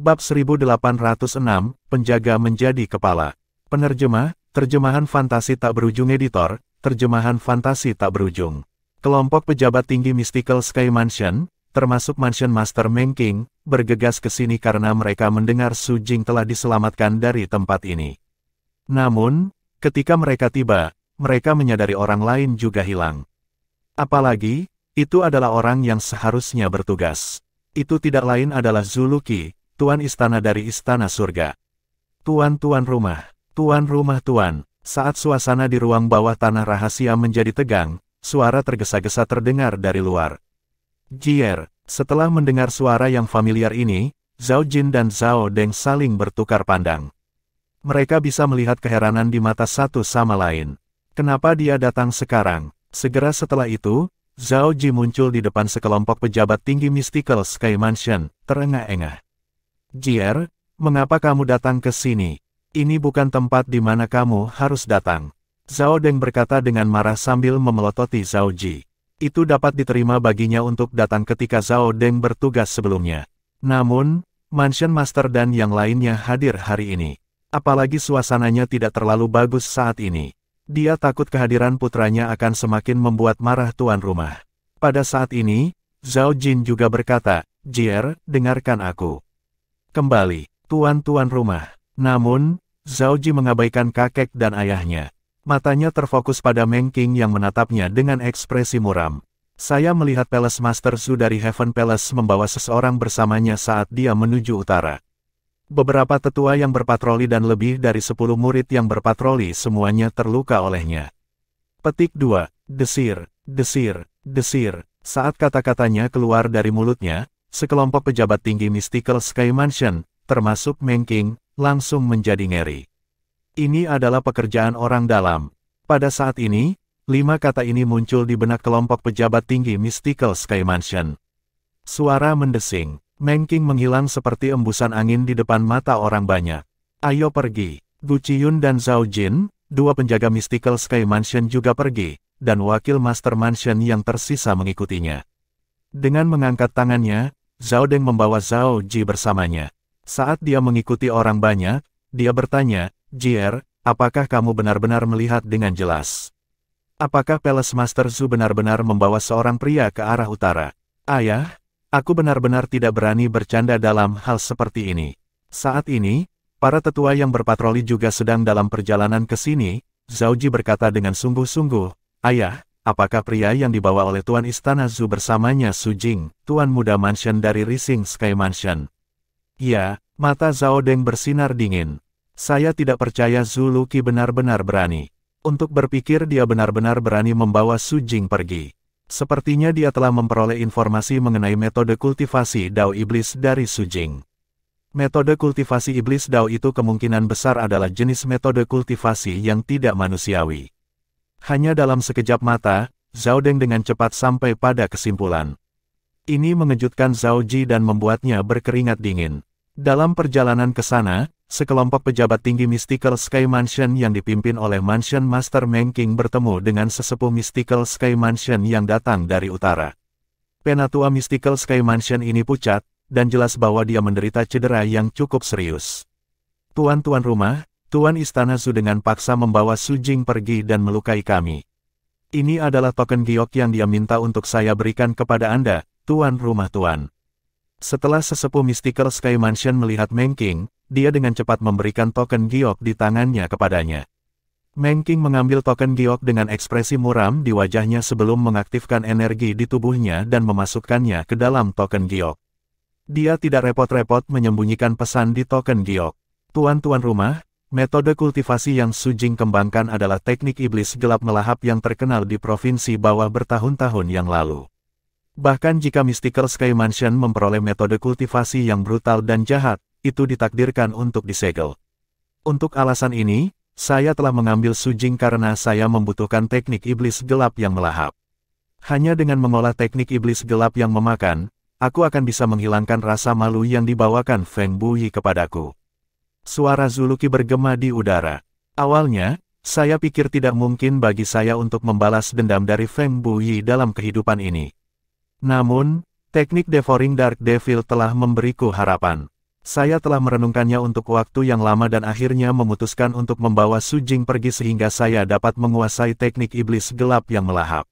Bab 1806, Penjaga Menjadi Kepala. Penerjemah, Terjemahan Fantasi Tak Berujung Editor, Terjemahan Fantasi Tak Berujung. Kelompok pejabat tinggi Mystical Sky Mansion, termasuk Mansion Master Meng King, bergegas ke sini karena mereka mendengar Su Jing telah diselamatkan dari tempat ini. Namun, ketika mereka tiba, mereka menyadari orang lain juga hilang. Apalagi, itu adalah orang yang seharusnya bertugas. Itu tidak lain adalah Zhu Luqi, Tuan Istana dari Istana Surga. Tuan-tuan rumah, tuan. Saat suasana di ruang bawah tanah rahasia menjadi tegang, suara tergesa-gesa terdengar dari luar. Jier, setelah mendengar suara yang familiar ini, Zhao Jin dan Zhao Deng saling bertukar pandang. Mereka bisa melihat keheranan di mata satu sama lain. Kenapa dia datang sekarang? Segera setelah itu, Zhao Ji muncul di depan sekelompok pejabat tinggi Mystical Sky Mansion, terengah-engah. Jier, mengapa kamu datang ke sini? Ini bukan tempat di mana kamu harus datang. Zhao Deng berkata dengan marah sambil memelototi Zhao Ji. Itu dapat diterima baginya untuk datang ketika Zhao Deng bertugas sebelumnya. Namun, Mansion Master dan yang lainnya hadir hari ini. Apalagi suasananya tidak terlalu bagus saat ini. Dia takut kehadiran putranya akan semakin membuat marah tuan rumah. Pada saat ini, Zhao Jin juga berkata, Jier, dengarkan aku. Kembali, tuan-tuan rumah. Namun, Zhao Ji mengabaikan kakek dan ayahnya. Matanya terfokus pada Meng King yang menatapnya dengan ekspresi muram. Saya melihat Palace Master Zhu dari Heaven Palace membawa seseorang bersamanya saat dia menuju utara. Beberapa tetua yang berpatroli dan lebih dari 10 murid yang berpatroli semuanya terluka olehnya. Petik 2. Desir. Saat kata-katanya keluar dari mulutnya, sekelompok pejabat tinggi Mystical Sky Mansion, termasuk Meng King, langsung menjadi ngeri. Ini adalah pekerjaan orang dalam. Pada saat ini, 5 kata ini muncul di benak kelompok pejabat tinggi Mystical Sky Mansion. Suara mendesing. Meng King menghilang seperti embusan angin di depan mata orang banyak. Ayo pergi. Gu Qiyun dan Zhao Jin, 2 penjaga Mystical Sky Mansion juga pergi, dan wakil Master Mansion yang tersisa mengikutinya. Dengan mengangkat tangannya, Zhao Deng membawa Zhao Ji bersamanya. Saat dia mengikuti orang banyak, dia bertanya, Jier, apakah kamu benar-benar melihat dengan jelas? Apakah Palace Master Zhu benar-benar membawa seorang pria ke arah utara? Ayah, aku benar-benar tidak berani bercanda dalam hal seperti ini. Saat ini, para tetua yang berpatroli juga sedang dalam perjalanan ke sini. Zhao Ji berkata dengan sungguh-sungguh, Ayah, apakah pria yang dibawa oleh Tuan Istana Zhu bersamanya Su Jing, Tuan Muda Mansion dari Rising Sky Mansion? Ya, mata Zhao Deng bersinar dingin. Saya tidak percaya Zhu Luqi benar-benar berani. Untuk berpikir dia benar-benar berani membawa Su Jing pergi. Sepertinya dia telah memperoleh informasi mengenai metode kultivasi Dao Iblis dari Su Jing. Metode kultivasi Iblis Dao itu kemungkinan besar adalah jenis metode kultivasi yang tidak manusiawi. Hanya dalam sekejap mata, Zhao Deng dengan cepat sampai pada kesimpulan. Ini mengejutkan Zhao Ji dan membuatnya berkeringat dingin. Dalam perjalanan ke sana, sekelompok pejabat tinggi Mystical Sky Mansion yang dipimpin oleh Mansion Master Meng King bertemu dengan sesepuh Mystical Sky Mansion yang datang dari utara. Penatua Mystical Sky Mansion ini pucat, dan jelas bahwa dia menderita cedera yang cukup serius. Tuan-tuan rumah, Tuan Istana Zhu dengan paksa membawa Su Jing pergi dan melukai kami. Ini adalah token giok yang dia minta untuk saya berikan kepada Anda, tuan rumah tuan. Setelah sesepuh Mystical Sky Mansion melihat Meng King, dia dengan cepat memberikan token giok di tangannya kepadanya. Meng King mengambil token giok dengan ekspresi muram di wajahnya sebelum mengaktifkan energi di tubuhnya dan memasukkannya ke dalam token giok. Dia tidak repot-repot menyembunyikan pesan di token giok. Tuan-tuan rumah, metode kultivasi yang Su Jing kembangkan adalah teknik iblis gelap melahap yang terkenal di provinsi bawah bertahun-tahun yang lalu. Bahkan jika Mystical Sky Mansion memperoleh metode kultivasi yang brutal dan jahat, itu ditakdirkan untuk disegel. Untuk alasan ini, saya telah mengambil Su Jing karena saya membutuhkan teknik iblis gelap yang melahap. Hanya dengan mengolah teknik iblis gelap yang memakan, aku akan bisa menghilangkan rasa malu yang dibawakan Feng Buyi kepadaku. Suara Zhu Luqi bergema di udara. Awalnya, saya pikir tidak mungkin bagi saya untuk membalas dendam dari Feng Buyi dalam kehidupan ini. Namun, teknik Devouring Dark Devil telah memberiku harapan. Saya telah merenungkannya untuk waktu yang lama dan akhirnya memutuskan untuk membawa Su Jing pergi sehingga saya dapat menguasai teknik iblis gelap yang melahap.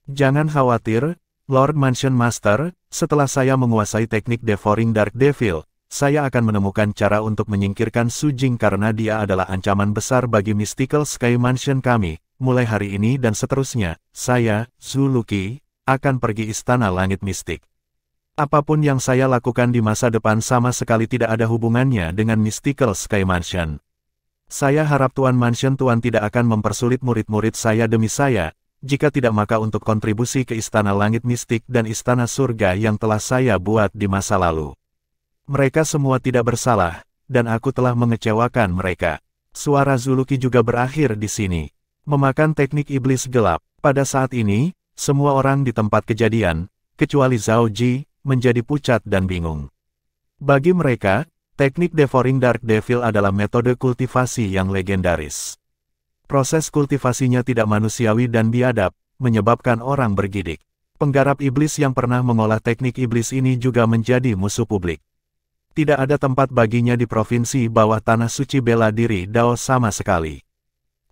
Jangan khawatir, Lord Mansion Master, setelah saya menguasai teknik Devouring Dark Devil, saya akan menemukan cara untuk menyingkirkan Su Jing karena dia adalah ancaman besar bagi Mystical Sky Mansion kami. Mulai hari ini dan seterusnya, saya, Zhu Luqi, akan pergi Istana Langit Mistik. Apapun yang saya lakukan di masa depan sama sekali tidak ada hubungannya dengan Mystical Sky Mansion. Saya harap Tuan Mansion Tuan tidak akan mempersulit murid-murid saya demi saya, jika tidak maka untuk kontribusi ke Istana Langit Mistik dan Istana Surga yang telah saya buat di masa lalu. Mereka semua tidak bersalah, dan aku telah mengecewakan mereka. Suara Zhu Luqi juga berakhir di sini. Memakan teknik iblis gelap. Pada saat ini, semua orang di tempat kejadian, kecuali Zhao Ji, menjadi pucat dan bingung. Bagi mereka, teknik Devouring Dark Devil adalah metode kultivasi yang legendaris. Proses kultivasinya tidak manusiawi dan biadab, menyebabkan orang bergidik. Penggarap iblis yang pernah mengolah teknik iblis ini juga menjadi musuh publik. Tidak ada tempat baginya di provinsi bawah tanah suci bela diri Dao sama sekali.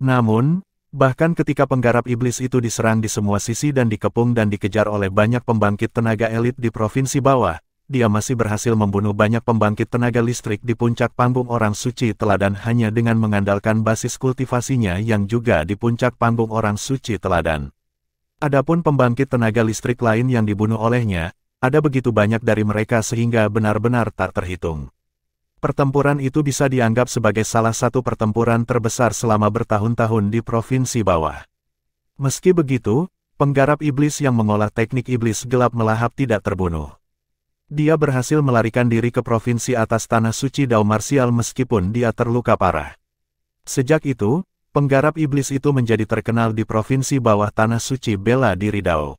Namun, bahkan ketika penggarap iblis itu diserang di semua sisi dan dikepung dan dikejar oleh banyak pembangkit tenaga elit di provinsi bawah, dia masih berhasil membunuh banyak pembangkit tenaga listrik di puncak panggung orang suci teladan hanya dengan mengandalkan basis kultivasinya yang juga di puncak panggung orang suci teladan. Adapun pembangkit tenaga listrik lain yang dibunuh olehnya, ada begitu banyak dari mereka sehingga benar-benar tak terhitung. Pertempuran itu bisa dianggap sebagai salah satu pertempuran terbesar selama bertahun-tahun di provinsi bawah. Meski begitu, penggarap iblis yang mengolah teknik iblis gelap melahap tidak terbunuh. Dia berhasil melarikan diri ke provinsi atas tanah suci Dao Marsial meskipun dia terluka parah. Sejak itu, penggarap iblis itu menjadi terkenal di provinsi bawah tanah suci bela diri Dao.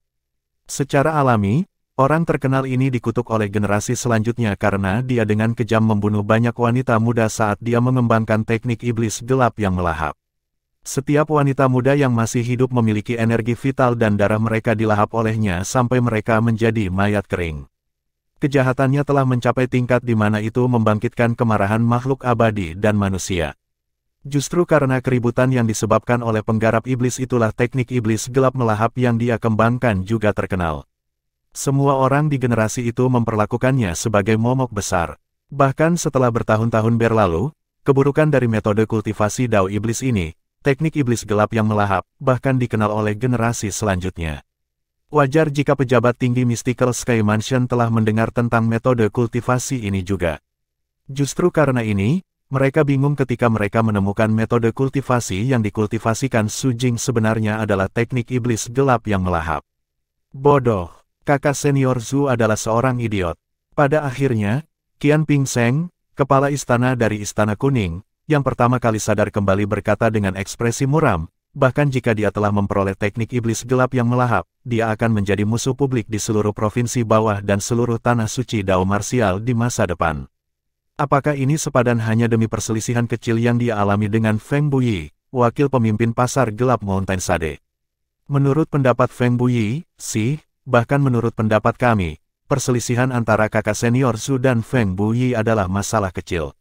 Secara alami, orang terkenal ini dikutuk oleh generasi selanjutnya karena dia dengan kejam membunuh banyak wanita muda saat dia mengembangkan teknik iblis gelap yang melahap. Setiap wanita muda yang masih hidup memiliki energi vital dan darah mereka dilahap olehnya sampai mereka menjadi mayat kering. Kejahatannya telah mencapai tingkat di mana itu membangkitkan kemarahan makhluk abadi dan manusia. Justru karena keributan yang disebabkan oleh penggarap iblis itulah teknik iblis gelap melahap yang dia kembangkan juga terkenal. Semua orang di generasi itu memperlakukannya sebagai momok besar. Bahkan setelah bertahun-tahun berlalu, keburukan dari metode kultivasi Dao Iblis ini, teknik iblis gelap yang melahap, bahkan dikenal oleh generasi selanjutnya. Wajar jika pejabat tinggi Mystical Sky Mansion telah mendengar tentang metode kultivasi ini juga. Justru karena ini, mereka bingung ketika mereka menemukan metode kultivasi yang dikultivasikan Su Jing sebenarnya adalah teknik iblis gelap yang melahap. Bodoh. Kakak senior Zhu adalah seorang idiot. Pada akhirnya, Qian Ping Seng, kepala istana dari Istana Kuning, yang pertama kali sadar kembali berkata dengan ekspresi muram, bahkan jika dia telah memperoleh teknik iblis gelap yang melahap, dia akan menjadi musuh publik di seluruh provinsi bawah dan seluruh tanah suci Dao Marsial di masa depan. Apakah ini sepadan hanya demi perselisihan kecil yang dia alami dengan Feng Buyi, wakil pemimpin pasar gelap Mountain Sade? Menurut pendapat Feng Buyi, bahkan menurut pendapat kami, perselisihan antara kakak senior Zhu dan Feng Buyi adalah masalah kecil.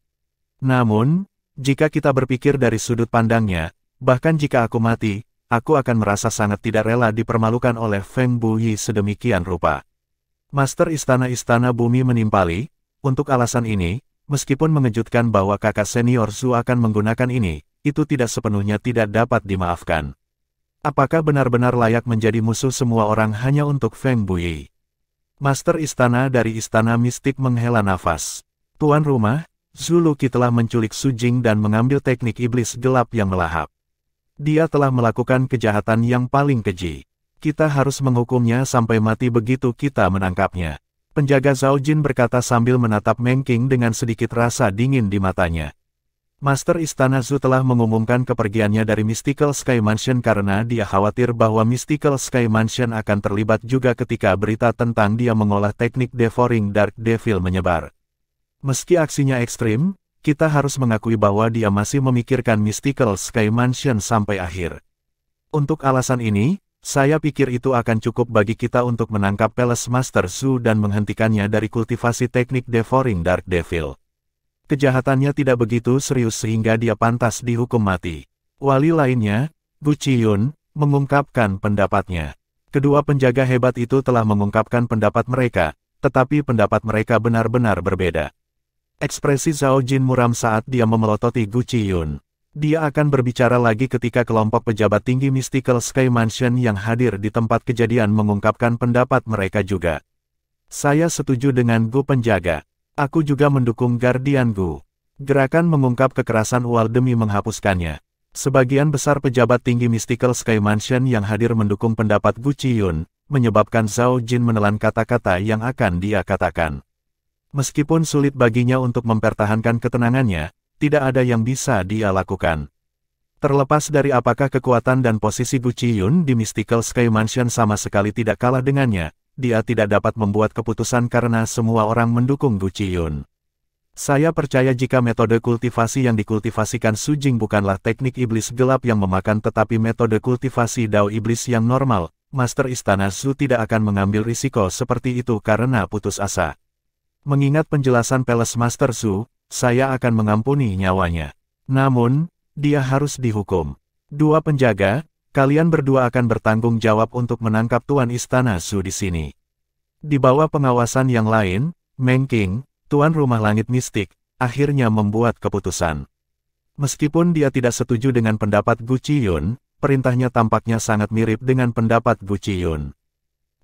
Namun, jika kita berpikir dari sudut pandangnya, bahkan jika aku mati, aku akan merasa sangat tidak rela dipermalukan oleh Feng Buyi sedemikian rupa. Master Istana-Istana Bumi menimpali, untuk alasan ini, meskipun mengejutkan bahwa kakak senior Zhu akan menggunakan ini, itu tidak sepenuhnya tidak dapat dimaafkan. Apakah benar-benar layak menjadi musuh semua orang hanya untuk Feng Buyi? Master Istana dari Istana Mistik menghela nafas. Tuan rumah, Zhu Luqi telah menculik Su Jing dan mengambil teknik iblis gelap yang melahap. Dia telah melakukan kejahatan yang paling keji. Kita harus menghukumnya sampai mati begitu kita menangkapnya. Penjaga Zhao Jin berkata sambil menatap Meng Qing dengan sedikit rasa dingin di matanya. Master Istana Zhu telah mengumumkan kepergiannya dari Mystical Sky Mansion karena dia khawatir bahwa Mystical Sky Mansion akan terlibat juga ketika berita tentang dia mengolah teknik Devouring Dark Devil menyebar. Meski aksinya ekstrim, kita harus mengakui bahwa dia masih memikirkan Mystical Sky Mansion sampai akhir. Untuk alasan ini, saya pikir itu akan cukup bagi kita untuk menangkap Palace Master Zhu dan menghentikannya dari kultivasi teknik Devouring Dark Devil. Kejahatannya tidak begitu serius sehingga dia pantas dihukum mati. Wali lainnya, Gu Qiyun, mengungkapkan pendapatnya. Kedua penjaga hebat itu telah mengungkapkan pendapat mereka, tetapi pendapat mereka benar-benar berbeda. Ekspresi Zhao Jin muram saat dia memelototi Gu Qiyun. Dia akan berbicara lagi ketika kelompok pejabat tinggi Mystical Sky Mansion yang hadir di tempat kejadian mengungkapkan pendapat mereka juga. Saya setuju dengan Gu penjaga. Aku juga mendukung Guardian Gu. Gerakan mengungkap kekerasan Wall demi menghapuskannya. Sebagian besar pejabat tinggi Mystical Sky Mansion yang hadir mendukung pendapat Gu Qiyun, menyebabkan Zhao Jin menelan kata-kata yang akan dia katakan. Meskipun sulit baginya untuk mempertahankan ketenangannya, tidak ada yang bisa dia lakukan. Terlepas dari apakah kekuatan dan posisi Gu Qiyun di Mystical Sky Mansion sama sekali tidak kalah dengannya, dia tidak dapat membuat keputusan karena semua orang mendukung Gu Qiyun. Saya percaya jika metode kultivasi yang dikultivasikan Su Jing bukanlah teknik iblis gelap yang memakan tetapi metode kultivasi Dao iblis yang normal, Master Istana Su tidak akan mengambil risiko seperti itu karena putus asa. Mengingat penjelasan Palace Master Su, saya akan mengampuni nyawanya. Namun, dia harus dihukum. Dua penjaga, kalian berdua akan bertanggung jawab untuk menangkap Tuan Istana Su di sini. Di bawah pengawasan yang lain, Meng Qing, Tuan Rumah Langit Mistik, akhirnya membuat keputusan. Meskipun dia tidak setuju dengan pendapat Gu Qiyun, perintahnya tampaknya sangat mirip dengan pendapat Gu Qiyun.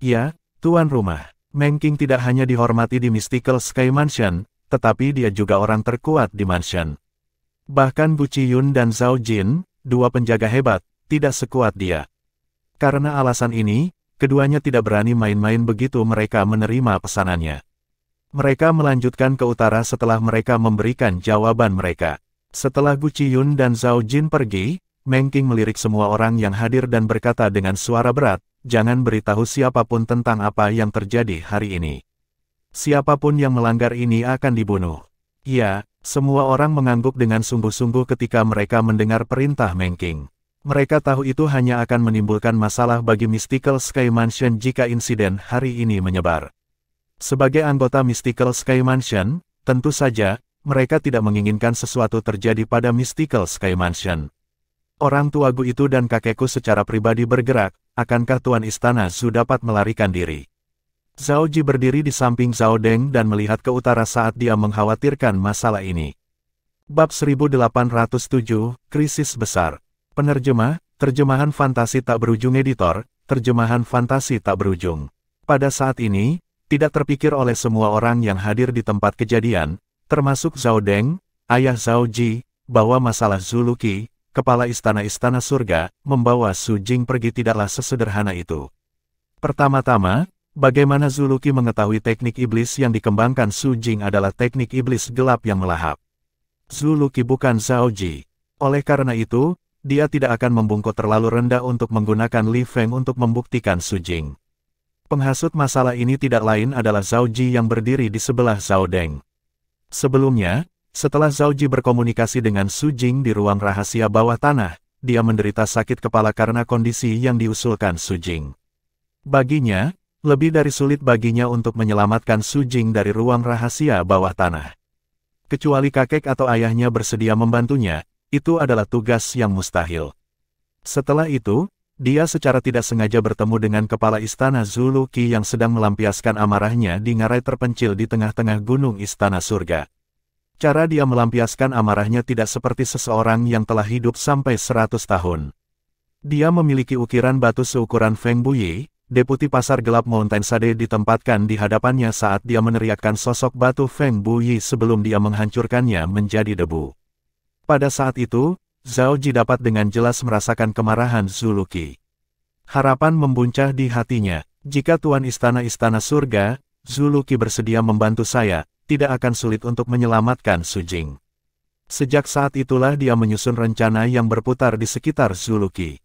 Ya, Tuan Rumah, Meng Qing tidak hanya dihormati di Mystical Sky Mansion, tetapi dia juga orang terkuat di mansion. Bahkan Gu Qiyun dan Zhao Jin, dua penjaga hebat, tidak sekuat dia. Karena alasan ini, keduanya tidak berani main-main begitu mereka menerima pesanannya. Mereka melanjutkan ke utara setelah mereka memberikan jawaban mereka. Setelah Gu Qiyun dan Zhao Jin pergi, Meng Qing melirik semua orang yang hadir dan berkata dengan suara berat, "Jangan beritahu siapapun tentang apa yang terjadi hari ini. Siapapun yang melanggar ini akan dibunuh." Ya, semua orang mengangguk dengan sungguh-sungguh ketika mereka mendengar perintah Meng Qing. Mereka tahu itu hanya akan menimbulkan masalah bagi Mystical Sky Mansion jika insiden hari ini menyebar. Sebagai anggota Mystical Sky Mansion, tentu saja, mereka tidak menginginkan sesuatu terjadi pada Mystical Sky Mansion. Orang tua Gu itu dan kakekku secara pribadi bergerak, akankah Tuan Istana Su dapat melarikan diri? Zhao Ji berdiri di samping Zhao Deng dan melihat ke utara saat dia mengkhawatirkan masalah ini. Bab 1807, Krisis Besar. Penerjemah, terjemahan fantasi tak berujung editor, terjemahan fantasi tak berujung. Pada saat ini, tidak terpikir oleh semua orang yang hadir di tempat kejadian, termasuk Zhao Deng, ayah Zhao Ji, bahwa masalah Zulu Qi, kepala istana-istana surga, membawa Su Jing pergi tidaklah sesederhana itu. Pertama-tama, bagaimana Zulu Qi mengetahui teknik iblis yang dikembangkan Su Jing adalah teknik iblis gelap yang melahap. Zulu Qi bukan Zhao Ji. Oleh karena itu, dia tidak akan membungkuk terlalu rendah untuk menggunakan Li Feng untuk membuktikan Su Jing. Penghasut masalah ini tidak lain adalah Zhao Ji yang berdiri di sebelah Zhao Deng. Sebelumnya, setelah Zhao Ji berkomunikasi dengan Su Jing di ruang rahasia bawah tanah, dia menderita sakit kepala karena kondisi yang diusulkan Su Jing. Baginya, lebih dari sulit baginya untuk menyelamatkan Su Jing dari ruang rahasia bawah tanah. Kecuali kakek atau ayahnya bersedia membantunya, itu adalah tugas yang mustahil. Setelah itu, dia secara tidak sengaja bertemu dengan kepala istana Zulu Qi yang sedang melampiaskan amarahnya di ngarai terpencil di tengah-tengah gunung istana surga. Cara dia melampiaskan amarahnya tidak seperti seseorang yang telah hidup sampai 100 tahun. Dia memiliki ukiran batu seukuran Feng Buyi, deputi pasar gelap Mountain Sade ditempatkan di hadapannya saat dia meneriakkan sosok batu Feng Buyi sebelum dia menghancurkannya menjadi debu. Pada saat itu, Zhao Ji dapat dengan jelas merasakan kemarahan Zulu Qi. Harapan membuncah di hatinya. Jika Tuan Istana-Istana Surga, Zulu Qi bersedia membantu saya, tidak akan sulit untuk menyelamatkan Su Jing. Sejak saat itulah dia menyusun rencana yang berputar di sekitar Zulu Qi.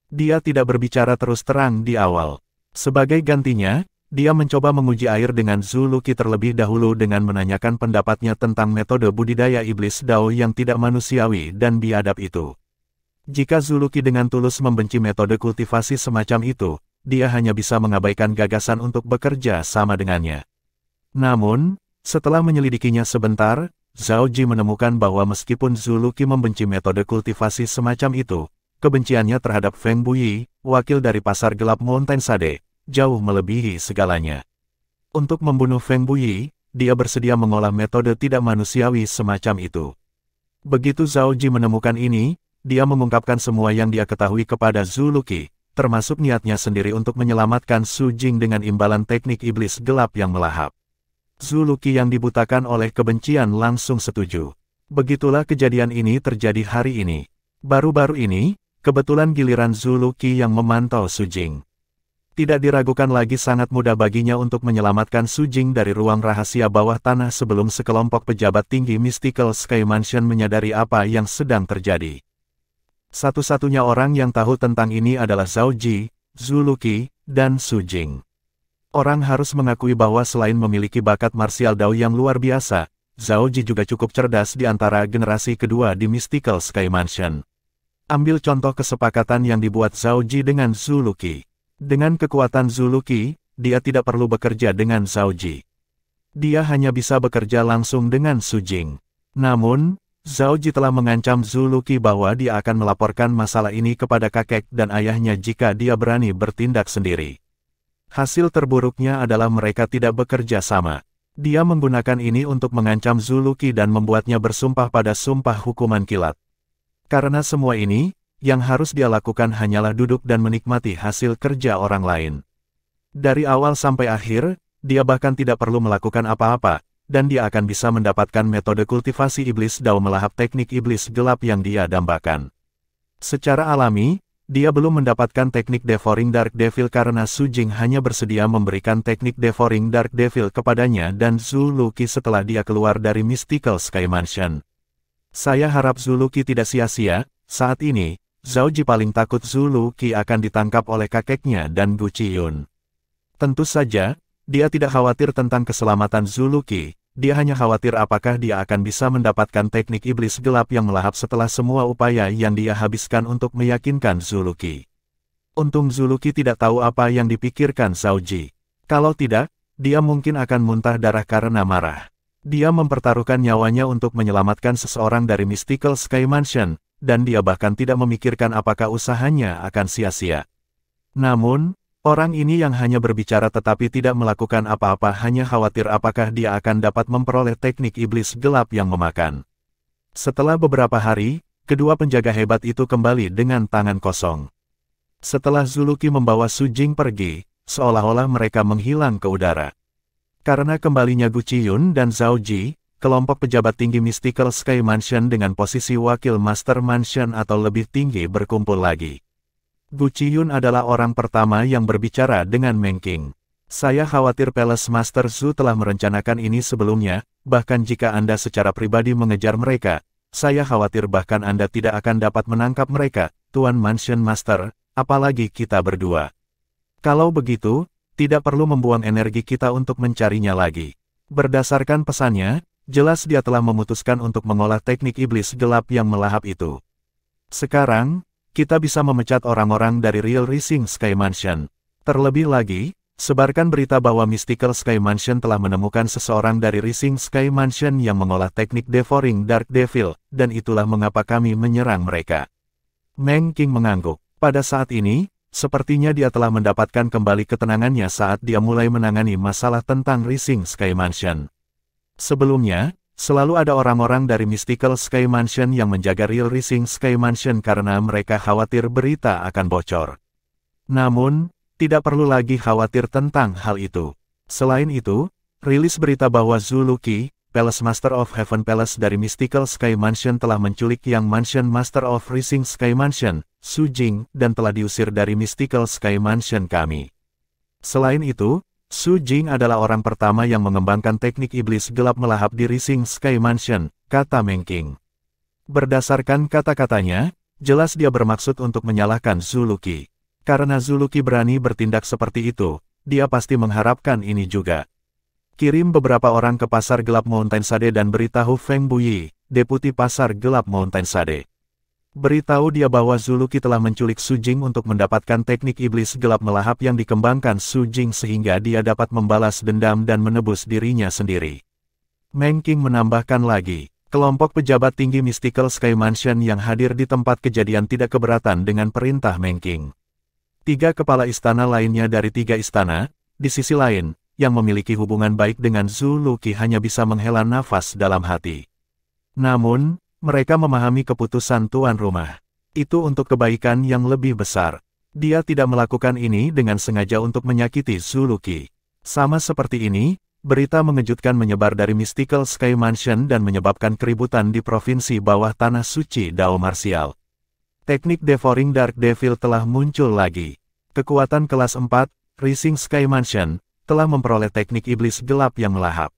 Dia tidak berbicara terus terang di awal. Sebagai gantinya, dia mencoba menguji air dengan Zulu Qi terlebih dahulu dengan menanyakan pendapatnya tentang metode budidaya iblis Dao yang tidak manusiawi dan biadab itu. Jika Zulu Qi dengan tulus membenci metode kultivasi semacam itu, dia hanya bisa mengabaikan gagasan untuk bekerja sama dengannya. Namun, setelah menyelidikinya sebentar, Zhao Ji menemukan bahwa meskipun Zhu Luqi membenci metode kultivasi semacam itu, kebenciannya terhadap Feng Buyi, wakil dari pasar gelap Mountain Sade, jauh melebihi segalanya. Untuk membunuh Feng Buyi, dia bersedia mengolah metode tidak manusiawi semacam itu. Begitu Zhao Ji menemukan ini, dia mengungkapkan semua yang dia ketahui kepada Zhu Luqi, termasuk niatnya sendiri untuk menyelamatkan Su Jing dengan imbalan teknik iblis gelap yang melahap. Zhu Luqi yang dibutakan oleh kebencian langsung setuju. Begitulah kejadian ini terjadi hari ini. Baru-baru ini, kebetulan giliran Zhu Luqi yang memantau Su Jing. Tidak diragukan lagi sangat mudah baginya untuk menyelamatkan Su Jing dari ruang rahasia bawah tanah sebelum sekelompok pejabat tinggi Mystical Sky Mansion menyadari apa yang sedang terjadi. Satu-satunya orang yang tahu tentang ini adalah Zhao Ji, Zhu Luqi, dan Su Jing. Orang harus mengakui bahwa selain memiliki bakat martial Dao yang luar biasa, Zhao Ji juga cukup cerdas di antara generasi kedua di Mystical Sky Mansion. Ambil contoh kesepakatan yang dibuat Zhao Ji dengan Zhu Luqi. Dengan kekuatan Zhu Luqi, dia tidak perlu bekerja dengan Zhao Ji. Dia hanya bisa bekerja langsung dengan Su Jing. Namun, Zhao Ji telah mengancam Zhu Luqi bahwa dia akan melaporkan masalah ini kepada kakek dan ayahnya jika dia berani bertindak sendiri. Hasil terburuknya adalah mereka tidak bekerja sama. Dia menggunakan ini untuk mengancam Zhu Luqi dan membuatnya bersumpah pada sumpah hukuman kilat. Karena semua ini, yang harus dia lakukan hanyalah duduk dan menikmati hasil kerja orang lain. Dari awal sampai akhir, dia bahkan tidak perlu melakukan apa-apa, dan dia akan bisa mendapatkan metode kultivasi iblis Dao melahap teknik iblis gelap yang dia dambakan. Secara alami, dia belum mendapatkan teknik Devouring Dark Devil karena Su Jing hanya bersedia memberikan teknik Devouring Dark Devil kepadanya dan Zhu Luqi setelah dia keluar dari Mystical Sky Mansion. Saya harap Zhu Luqi tidak sia-sia. Saat ini, Zhao Ji paling takut Zhu Luqi akan ditangkap oleh kakeknya dan Gu Qiyun. Tentu saja, dia tidak khawatir tentang keselamatan Zhu Luqi. Dia hanya khawatir apakah dia akan bisa mendapatkan teknik iblis gelap yang melahap setelah semua upaya yang dia habiskan untuk meyakinkan Zhu Luqi. Untung Zhu Luqi tidak tahu apa yang dipikirkan Zhao Ji. Kalau tidak, dia mungkin akan muntah darah karena marah. Dia mempertaruhkan nyawanya untuk menyelamatkan seseorang dari Mystical Sky Mansion, dan dia bahkan tidak memikirkan apakah usahanya akan sia-sia. Namun, orang ini yang hanya berbicara tetapi tidak melakukan apa-apa hanya khawatir apakah dia akan dapat memperoleh teknik iblis gelap yang memakan. Setelah beberapa hari, kedua penjaga hebat itu kembali dengan tangan kosong. Setelah Zhu Luqi membawa Su Jing pergi, seolah-olah mereka menghilang ke udara. Karena kembalinya Gu Qiyun dan Zhao Ji, kelompok pejabat tinggi Mystical Sky Mansion dengan posisi wakil Master Mansion atau lebih tinggi berkumpul lagi. Gu Qiyun adalah orang pertama yang berbicara dengan Meng Qing. Saya khawatir Palace Master Zhu telah merencanakan ini sebelumnya, bahkan jika Anda secara pribadi mengejar mereka, saya khawatir bahkan Anda tidak akan dapat menangkap mereka, Tuan Mansion Master, apalagi kita berdua. Kalau begitu, tidak perlu membuang energi kita untuk mencarinya lagi. Berdasarkan pesannya, jelas dia telah memutuskan untuk mengolah teknik iblis gelap yang melahap itu. Sekarang, kita bisa memecat orang-orang dari Real Rising Sky Mansion. Terlebih lagi, sebarkan berita bahwa Mystical Sky Mansion telah menemukan seseorang dari Rising Sky Mansion yang mengolah teknik Devouring Dark Devil, dan itulah mengapa kami menyerang mereka. Meng Qing mengangguk. Pada saat ini, sepertinya dia telah mendapatkan kembali ketenangannya saat dia mulai menangani masalah tentang Rising Sky Mansion. Sebelumnya, selalu ada orang-orang dari Mystical Sky Mansion yang menjaga Real Rising Sky Mansion karena mereka khawatir berita akan bocor. Namun, tidak perlu lagi khawatir tentang hal itu. Selain itu, rilis berita bahwa Zhu Luqi, Palace Master of Heaven Palace dari Mystical Sky Mansion telah menculik Yang Mansion Master of Rising Sky Mansion, Su Jing, dan telah diusir dari Mystical Sky Mansion kami. Selain itu, Su Jing adalah orang pertama yang mengembangkan teknik iblis gelap melahap di Rising Sky Mansion, kata Meng Qing. Berdasarkan kata-katanya, jelas dia bermaksud untuk menyalahkan Zhu Luqi. Karena Zhu Luqi berani bertindak seperti itu, dia pasti mengharapkan ini juga. Kirim beberapa orang ke pasar gelap Mountain Sade dan beritahu Feng Buyi, deputi pasar gelap Mountain Sade. Beritahu dia bahwa Zhu Luqi telah menculik Su Jing untuk mendapatkan teknik iblis gelap melahap yang dikembangkan Su Jing sehingga dia dapat membalas dendam dan menebus dirinya sendiri. Meng Qing menambahkan lagi, kelompok pejabat tinggi Mystical Sky Mansion yang hadir di tempat kejadian tidak keberatan dengan perintah Meng Qing. 3 kepala istana lainnya dari 3 istana, di sisi lain, yang memiliki hubungan baik dengan Zhu Luqi hanya bisa menghela nafas dalam hati. Namun, mereka memahami keputusan tuan rumah. Itu untuk kebaikan yang lebih besar. Dia tidak melakukan ini dengan sengaja untuk menyakiti Zhu Luqi. Sama seperti ini, berita mengejutkan menyebar dari Mystical Sky Mansion dan menyebabkan keributan di provinsi bawah tanah suci Dao Martial. Teknik Devouring Dark Devil telah muncul lagi. Kekuatan kelas 4, Rising Sky Mansion, telah memperoleh teknik iblis gelap yang melahap.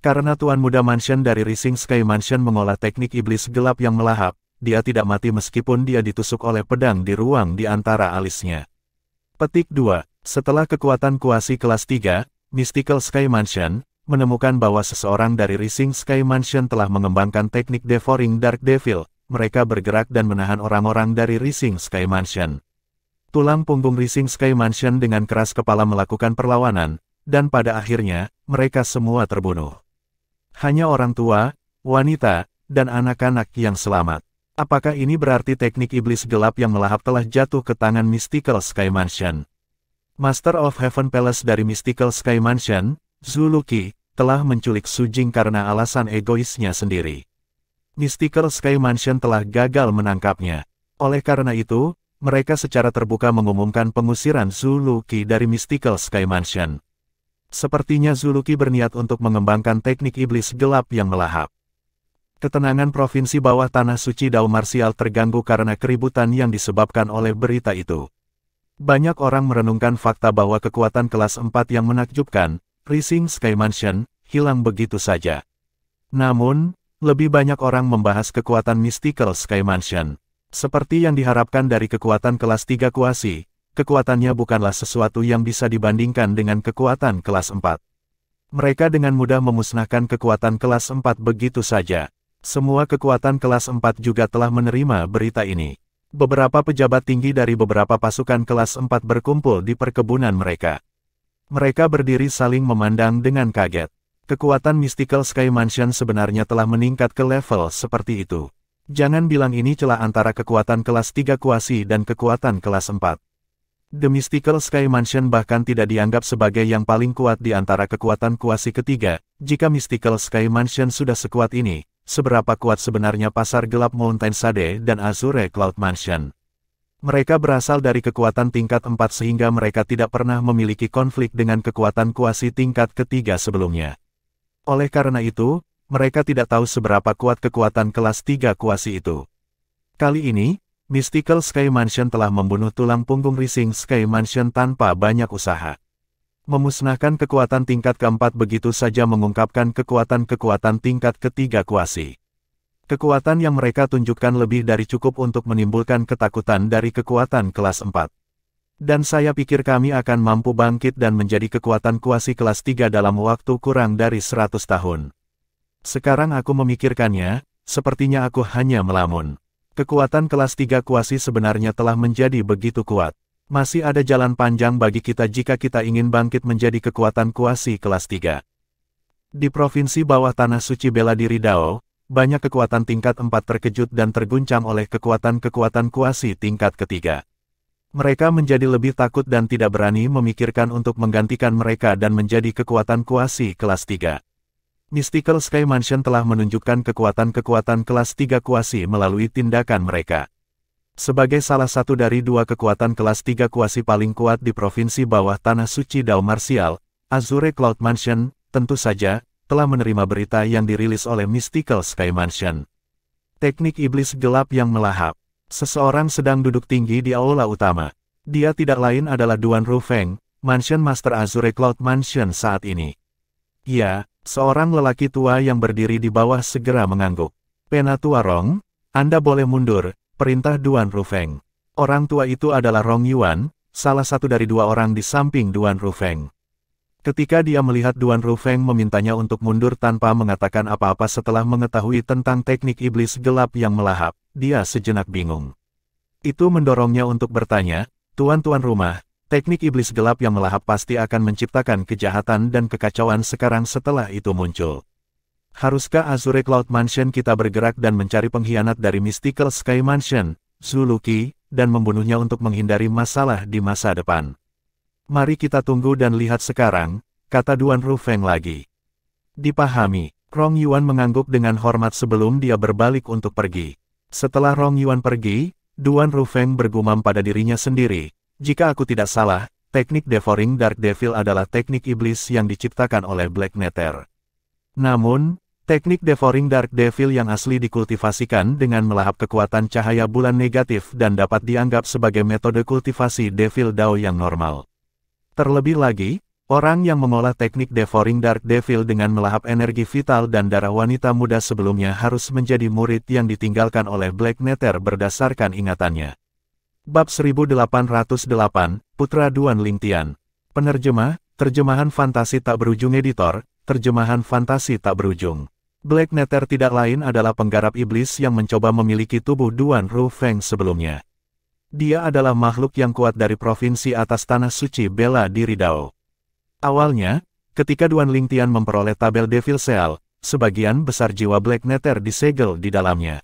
Karena Tuan Muda Mansion dari Rising Sky Mansion mengolah teknik iblis gelap yang melahap, dia tidak mati meskipun dia ditusuk oleh pedang di ruang di antara alisnya. Petik 2. Setelah kekuatan kuasi kelas 3, Mystical Sky Mansion, menemukan bahwa seseorang dari Rising Sky Mansion telah mengembangkan teknik Devouring Dark Devil, mereka bergerak dan menahan orang-orang dari Rising Sky Mansion. Tulang punggung Rising Sky Mansion dengan keras kepala melakukan perlawanan, dan pada akhirnya, mereka semua terbunuh. Hanya orang tua, wanita, dan anak-anak yang selamat. Apakah ini berarti teknik iblis gelap yang melahap telah jatuh ke tangan Mystical Sky Mansion? Master of Heaven Palace dari Mystical Sky Mansion, Zhu Luqi, telah menculik Su Jing karena alasan egoisnya sendiri. Mystical Sky Mansion telah gagal menangkapnya. Oleh karena itu, mereka secara terbuka mengumumkan pengusiran Zhu Luqi dari Mystical Sky Mansion. Sepertinya Zhu Luqi berniat untuk mengembangkan teknik iblis gelap yang melahap. Ketenangan provinsi bawah tanah suci Dao Martial terganggu karena keributan yang disebabkan oleh berita itu. Banyak orang merenungkan fakta bahwa kekuatan kelas 4 yang menakjubkan, Rising Sky Mansion, hilang begitu saja. Namun, lebih banyak orang membahas kekuatan Mystical Sky Mansion. Seperti yang diharapkan dari kekuatan kelas 3 kuasi, kekuatannya bukanlah sesuatu yang bisa dibandingkan dengan kekuatan kelas 4. Mereka dengan mudah memusnahkan kekuatan kelas 4 begitu saja. Semua kekuatan kelas 4 juga telah menerima berita ini. Beberapa pejabat tinggi dari beberapa pasukan kelas 4 berkumpul di perkebunan mereka. Mereka berdiri saling memandang dengan kaget. Kekuatan Mystical Sky Mansion sebenarnya telah meningkat ke level seperti itu. Jangan bilang ini celah antara kekuatan kelas 3 kuasi dan kekuatan kelas 4. The Mystical Sky Mansion bahkan tidak dianggap sebagai yang paling kuat di antara kekuatan kuasi ketiga. Jika Mystical Sky Mansion sudah sekuat ini, seberapa kuat sebenarnya pasar gelap Mountain Sade dan Azure Cloud Mansion? Mereka berasal dari kekuatan tingkat 4 sehingga mereka tidak pernah memiliki konflik dengan kekuatan kuasi tingkat ketiga sebelumnya. Oleh karena itu, mereka tidak tahu seberapa kuat kekuatan kelas 3 kuasi itu. Kali ini, Mystical Sky Mansion telah membunuh tulang punggung Rising Sky Mansion tanpa banyak usaha. Memusnahkan kekuatan tingkat keempat begitu saja mengungkapkan kekuatan-kekuatan tingkat ketiga kuasi. Kekuatan yang mereka tunjukkan lebih dari cukup untuk menimbulkan ketakutan dari kekuatan kelas 4. Dan saya pikir kami akan mampu bangkit dan menjadi kekuatan kuasi kelas 3 dalam waktu kurang dari 100 tahun. Sekarang aku memikirkannya, sepertinya aku hanya melamun. Kekuatan kelas 3 kuasi sebenarnya telah menjadi begitu kuat. Masih ada jalan panjang bagi kita jika kita ingin bangkit menjadi kekuatan kuasi kelas 3. Di provinsi bawah tanah suci bela diri Dao, banyak kekuatan tingkat 4 terkejut dan terguncang oleh kekuatan-kekuatan kuasi tingkat ketiga. Mereka menjadi lebih takut dan tidak berani memikirkan untuk menggantikan mereka dan menjadi kekuatan kuasi kelas 3. Mystical Sky Mansion telah menunjukkan kekuatan-kekuatan kelas 3 kuasi melalui tindakan mereka. Sebagai salah satu dari 2 kekuatan kelas 3 kuasi paling kuat di provinsi bawah tanah suci Dao Martial, Azure Cloud Mansion, tentu saja, telah menerima berita yang dirilis oleh Mystical Sky Mansion. Teknik iblis gelap yang melahap. Seseorang sedang duduk tinggi di aula utama. Dia tidak lain adalah Duan Rufeng, Mansion Master Azure Cloud Mansion saat ini. Ya, seorang lelaki tua yang berdiri di bawah segera mengangguk. Penatua Rong, Anda boleh mundur, perintah Duan Rufeng. Orang tua itu adalah Rong Yuan, salah satu dari 2 orang di samping Duan Rufeng. Ketika dia melihat Duan Rufeng memintanya untuk mundur tanpa mengatakan apa-apa setelah mengetahui tentang teknik iblis gelap yang melahap, dia sejenak bingung. Itu mendorongnya untuk bertanya, Tuan-tuan rumah, teknik iblis gelap yang melahap pasti akan menciptakan kejahatan dan kekacauan sekarang setelah itu muncul. Haruskah Azure Cloud Mansion kita bergerak dan mencari pengkhianat dari Mystical Sky Mansion, Zuluki, dan membunuhnya untuk menghindari masalah di masa depan? Mari kita tunggu dan lihat sekarang, kata Duan Rufeng lagi. Dipahami, Rong Yuan mengangguk dengan hormat sebelum dia berbalik untuk pergi. Setelah Rong Yuan pergi, Duan Rufeng bergumam pada dirinya sendiri, jika aku tidak salah, teknik Devouring Dark Devil adalah teknik iblis yang diciptakan oleh Black Nether. Namun, teknik Devouring Dark Devil yang asli dikultivasikan dengan melahap kekuatan cahaya bulan negatif dan dapat dianggap sebagai metode kultivasi Devil Dao yang normal. Terlebih lagi, orang yang mengolah teknik Devouring Dark Devil dengan melahap energi vital dan darah wanita muda sebelumnya harus menjadi murid yang ditinggalkan oleh Black Nether berdasarkan ingatannya. Bab 1808, Putra Duan Lingtian. Penerjemah, terjemahan fantasi tak berujung editor, terjemahan fantasi tak berujung. Black Nether tidak lain adalah penggarap iblis yang mencoba memiliki tubuh Duan Rufeng sebelumnya. Dia adalah makhluk yang kuat dari provinsi atas tanah suci bela diri Dao. Awalnya, ketika Duan Lingtian memperoleh tabel Devil Seal, sebagian besar jiwa Black Nether disegel di dalamnya.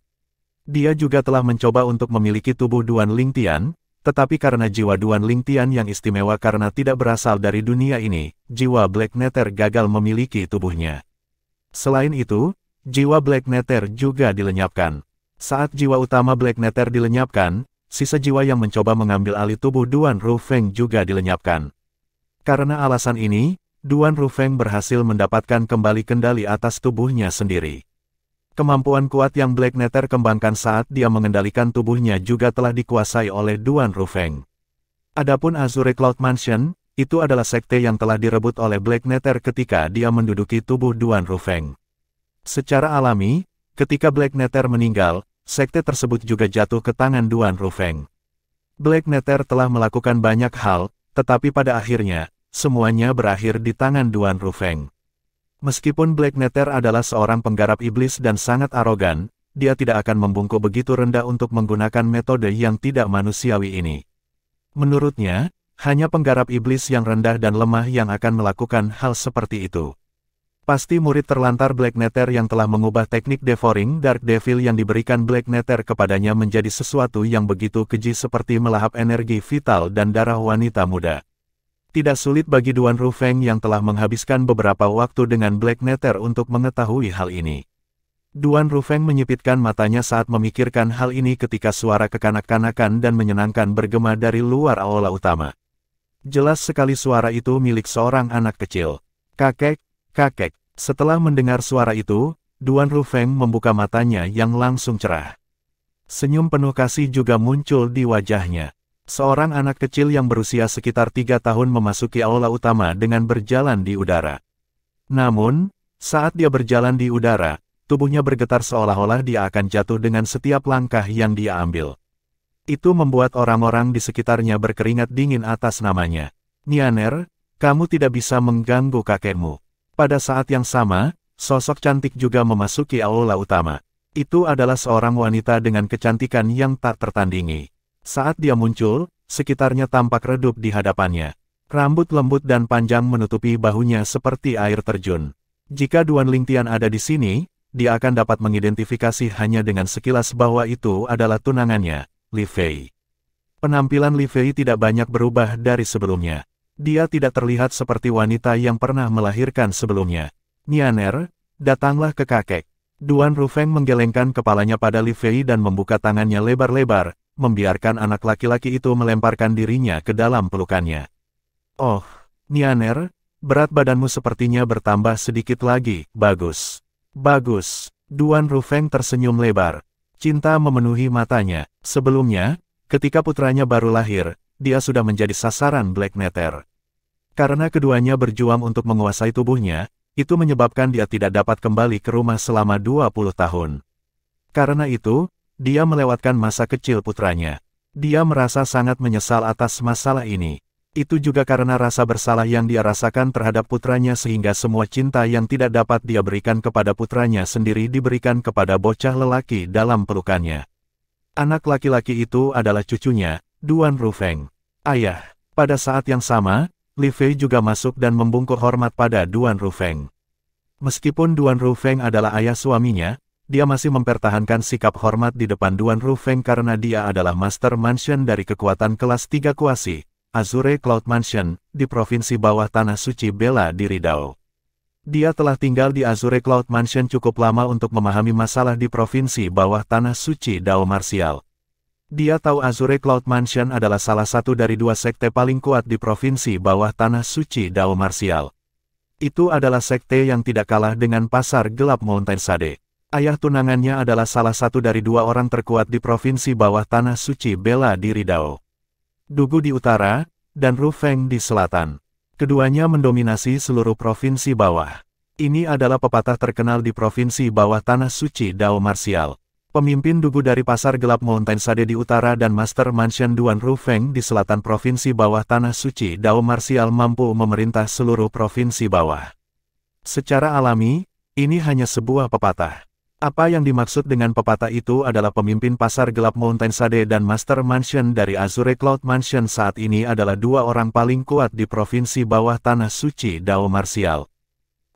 Dia juga telah mencoba untuk memiliki tubuh Duan Lingtian, tetapi karena jiwa Duan Lingtian yang istimewa karena tidak berasal dari dunia ini, jiwa Black Nether gagal memiliki tubuhnya. Selain itu, jiwa Black Nether juga dilenyapkan. Saat jiwa utama Black Nether dilenyapkan, sisa jiwa yang mencoba mengambil alih tubuh Duan Rufeng juga dilenyapkan. Karena alasan ini, Duan Rufeng berhasil mendapatkan kembali kendali atas tubuhnya sendiri. Kemampuan kuat yang Black Nether kembangkan saat dia mengendalikan tubuhnya juga telah dikuasai oleh Duan Rufeng. Adapun Azure Cloud Mansion, itu adalah sekte yang telah direbut oleh Black Nether ketika dia menduduki tubuh Duan Rufeng. Secara alami, ketika Black Nether meninggal, sekte tersebut juga jatuh ke tangan Duan Rufeng. Black Nether telah melakukan banyak hal, tetapi pada akhirnya, semuanya berakhir di tangan Duan Rufeng. Meskipun Black Nether adalah seorang penggarap iblis dan sangat arogan, dia tidak akan membungkuk begitu rendah untuk menggunakan metode yang tidak manusiawi ini. Menurutnya, hanya penggarap iblis yang rendah dan lemah yang akan melakukan hal seperti itu. Pasti murid terlantar Black Nether yang telah mengubah teknik Devouring Dark Devil yang diberikan Black Nether kepadanya menjadi sesuatu yang begitu keji seperti melahap energi vital dan darah wanita muda. Tidak sulit bagi Duan Rufeng yang telah menghabiskan beberapa waktu dengan Black Nether untuk mengetahui hal ini. Duan Rufeng menyipitkan matanya saat memikirkan hal ini ketika suara kekanak-kanakan dan menyenangkan bergema dari luar aula utama. Jelas sekali suara itu milik seorang anak kecil. Kakek, kakek. Setelah mendengar suara itu, Duan Rufeng membuka matanya yang langsung cerah. Senyum penuh kasih juga muncul di wajahnya. Seorang anak kecil yang berusia sekitar 3 tahun memasuki aula utama dengan berjalan di udara. Namun, saat dia berjalan di udara, tubuhnya bergetar seolah-olah dia akan jatuh dengan setiap langkah yang dia ambil. Itu membuat orang-orang di sekitarnya berkeringat dingin atas namanya. Nianer, kamu tidak bisa mengganggu kakekmu. Pada saat yang sama, sosok cantik juga memasuki aula utama. Itu adalah seorang wanita dengan kecantikan yang tak tertandingi. Saat dia muncul, sekitarnya tampak redup di hadapannya. Rambut lembut dan panjang menutupi bahunya seperti air terjun. Jika Duan Lingtian ada di sini, dia akan dapat mengidentifikasi hanya dengan sekilas bahwa itu adalah tunangannya, Li Fei. Penampilan Li Fei tidak banyak berubah dari sebelumnya. Dia tidak terlihat seperti wanita yang pernah melahirkan sebelumnya. Nianer, datanglah ke kakek. Duan Rufeng menggelengkan kepalanya pada Li Fei dan membuka tangannya lebar-lebar, membiarkan anak laki-laki itu melemparkan dirinya ke dalam pelukannya. Oh, Nianer, berat badanmu sepertinya bertambah sedikit lagi, bagus. Bagus. Duan Rufeng tersenyum lebar. Cinta memenuhi matanya. Sebelumnya, ketika putranya baru lahir, dia sudah menjadi sasaran Black Nether. Karena keduanya berjuang untuk menguasai tubuhnya, itu menyebabkan dia tidak dapat kembali ke rumah selama 20 tahun. Karena itu, dia melewatkan masa kecil putranya. Dia merasa sangat menyesal atas masalah ini. Itu juga karena rasa bersalah yang dia rasakan terhadap putranya sehingga semua cinta yang tidak dapat dia berikan kepada putranya sendiri diberikan kepada bocah lelaki dalam pelukannya. Anak laki-laki itu adalah cucunya, Duan Rufeng. Ayah. Pada saat yang sama, Li Fei juga masuk dan membungkuk hormat pada Duan Rufeng. Meskipun Duan Rufeng adalah ayah suaminya, dia masih mempertahankan sikap hormat di depan Duan Rufeng karena dia adalah Master Mansion dari kekuatan kelas 3 kuasi, Azure Cloud Mansion, di provinsi bawah tanah suci bela diri Dao. Dia telah tinggal di Azure Cloud Mansion cukup lama untuk memahami masalah di provinsi bawah tanah suci Dao Martial. Dia tahu Azure Cloud Mansion adalah salah satu dari 2 sekte paling kuat di provinsi bawah tanah suci Dao Martial. Itu adalah sekte yang tidak kalah dengan pasar gelap Mountain Sade. Ayah tunangannya adalah salah satu dari 2 orang terkuat di provinsi bawah tanah suci bela diri Dao. Dugu di utara, dan Rufeng di selatan. Keduanya mendominasi seluruh provinsi bawah. Ini adalah pepatah terkenal di provinsi bawah tanah suci Dao Martial. Pemimpin Dugu dari pasar gelap Mountain Sade di utara dan Master Mansion Duan Rufeng di selatan provinsi bawah tanah suci Dao Martial mampu memerintah seluruh provinsi bawah. Secara alami, ini hanya sebuah pepatah. Apa yang dimaksud dengan pepatah itu adalah pemimpin pasar gelap Mountain Sade dan Master Mansion dari Azure Cloud Mansion saat ini adalah 2 orang paling kuat di provinsi bawah tanah suci Dao Martial.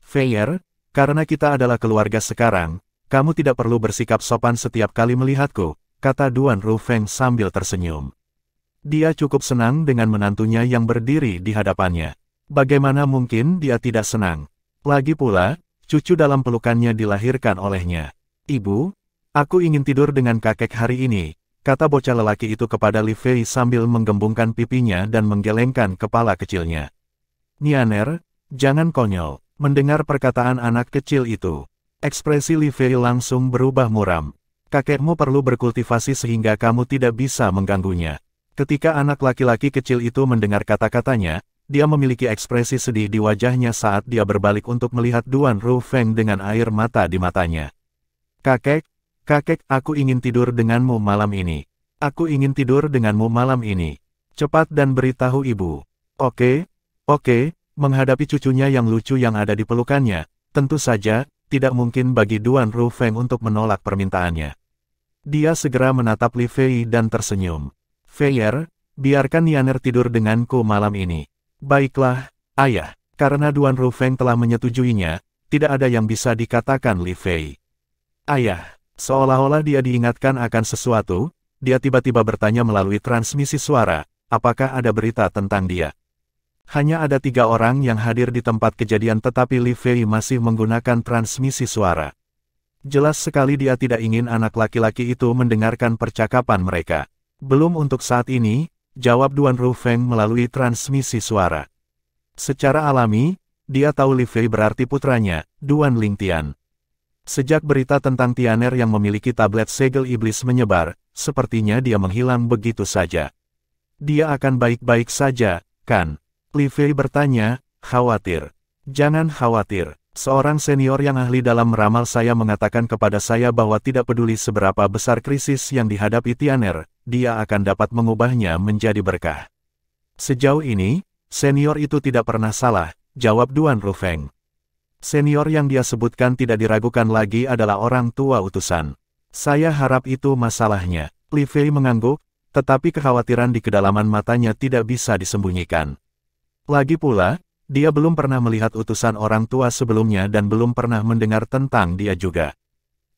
Fair, karena kita adalah keluarga sekarang, kamu tidak perlu bersikap sopan setiap kali melihatku, kata Duan Rufeng sambil tersenyum. Dia cukup senang dengan menantunya yang berdiri di hadapannya. Bagaimana mungkin dia tidak senang? Lagi pula, cucu dalam pelukannya dilahirkan olehnya. Ibu, aku ingin tidur dengan kakek hari ini, kata bocah lelaki itu kepada Li Fei sambil menggembungkan pipinya dan menggelengkan kepala kecilnya. Nianer, jangan konyol. Mendengar perkataan anak kecil itu, ekspresi Li Fei langsung berubah muram. Kakekmu perlu berkultivasi sehingga kamu tidak bisa mengganggunya. Ketika anak laki-laki kecil itu mendengar kata-katanya, dia memiliki ekspresi sedih di wajahnya saat dia berbalik untuk melihat Duan Rufeng dengan air mata di matanya. Kakek, aku ingin tidur denganmu malam ini. Aku ingin tidur denganmu malam ini. Cepat dan beritahu ibu. Oke, menghadapi cucunya yang lucu yang ada di pelukannya, tentu saja, tidak mungkin bagi Duan Rufeng untuk menolak permintaannya. Dia segera menatap Li Fei dan tersenyum. Fair, biarkan Nianer tidur denganku malam ini. Baiklah, ayah. Karena Duan Rufeng telah menyetujuinya, tidak ada yang bisa dikatakan Li Fei. Ayah, seolah-olah dia diingatkan akan sesuatu, dia tiba-tiba bertanya melalui transmisi suara, apakah ada berita tentang dia? Hanya ada 3 orang yang hadir di tempat kejadian tetapi Li Fei masih menggunakan transmisi suara. Jelas sekali dia tidak ingin anak laki-laki itu mendengarkan percakapan mereka. Belum untuk saat ini, jawab Duan Rufeng melalui transmisi suara. Secara alami, dia tahu Li Fei berarti putranya, Duan Lingtian. Sejak berita tentang Tianer yang memiliki tablet segel iblis menyebar, sepertinya dia menghilang begitu saja. Dia akan baik-baik saja, kan? Li Fei bertanya, khawatir. Jangan khawatir. Seorang senior yang ahli dalam meramal saya mengatakan kepada saya bahwa tidak peduli seberapa besar krisis yang dihadapi Tianer, dia akan dapat mengubahnya menjadi berkah. Sejauh ini, senior itu tidak pernah salah, jawab Duan Rufeng. Senior yang dia sebutkan tidak diragukan lagi adalah orang tua utusan. Saya harap itu masalahnya. Li Fei mengangguk, tetapi kekhawatiran di kedalaman matanya tidak bisa disembunyikan. Lagi pula, dia belum pernah melihat utusan orang tua sebelumnya dan belum pernah mendengar tentang dia juga.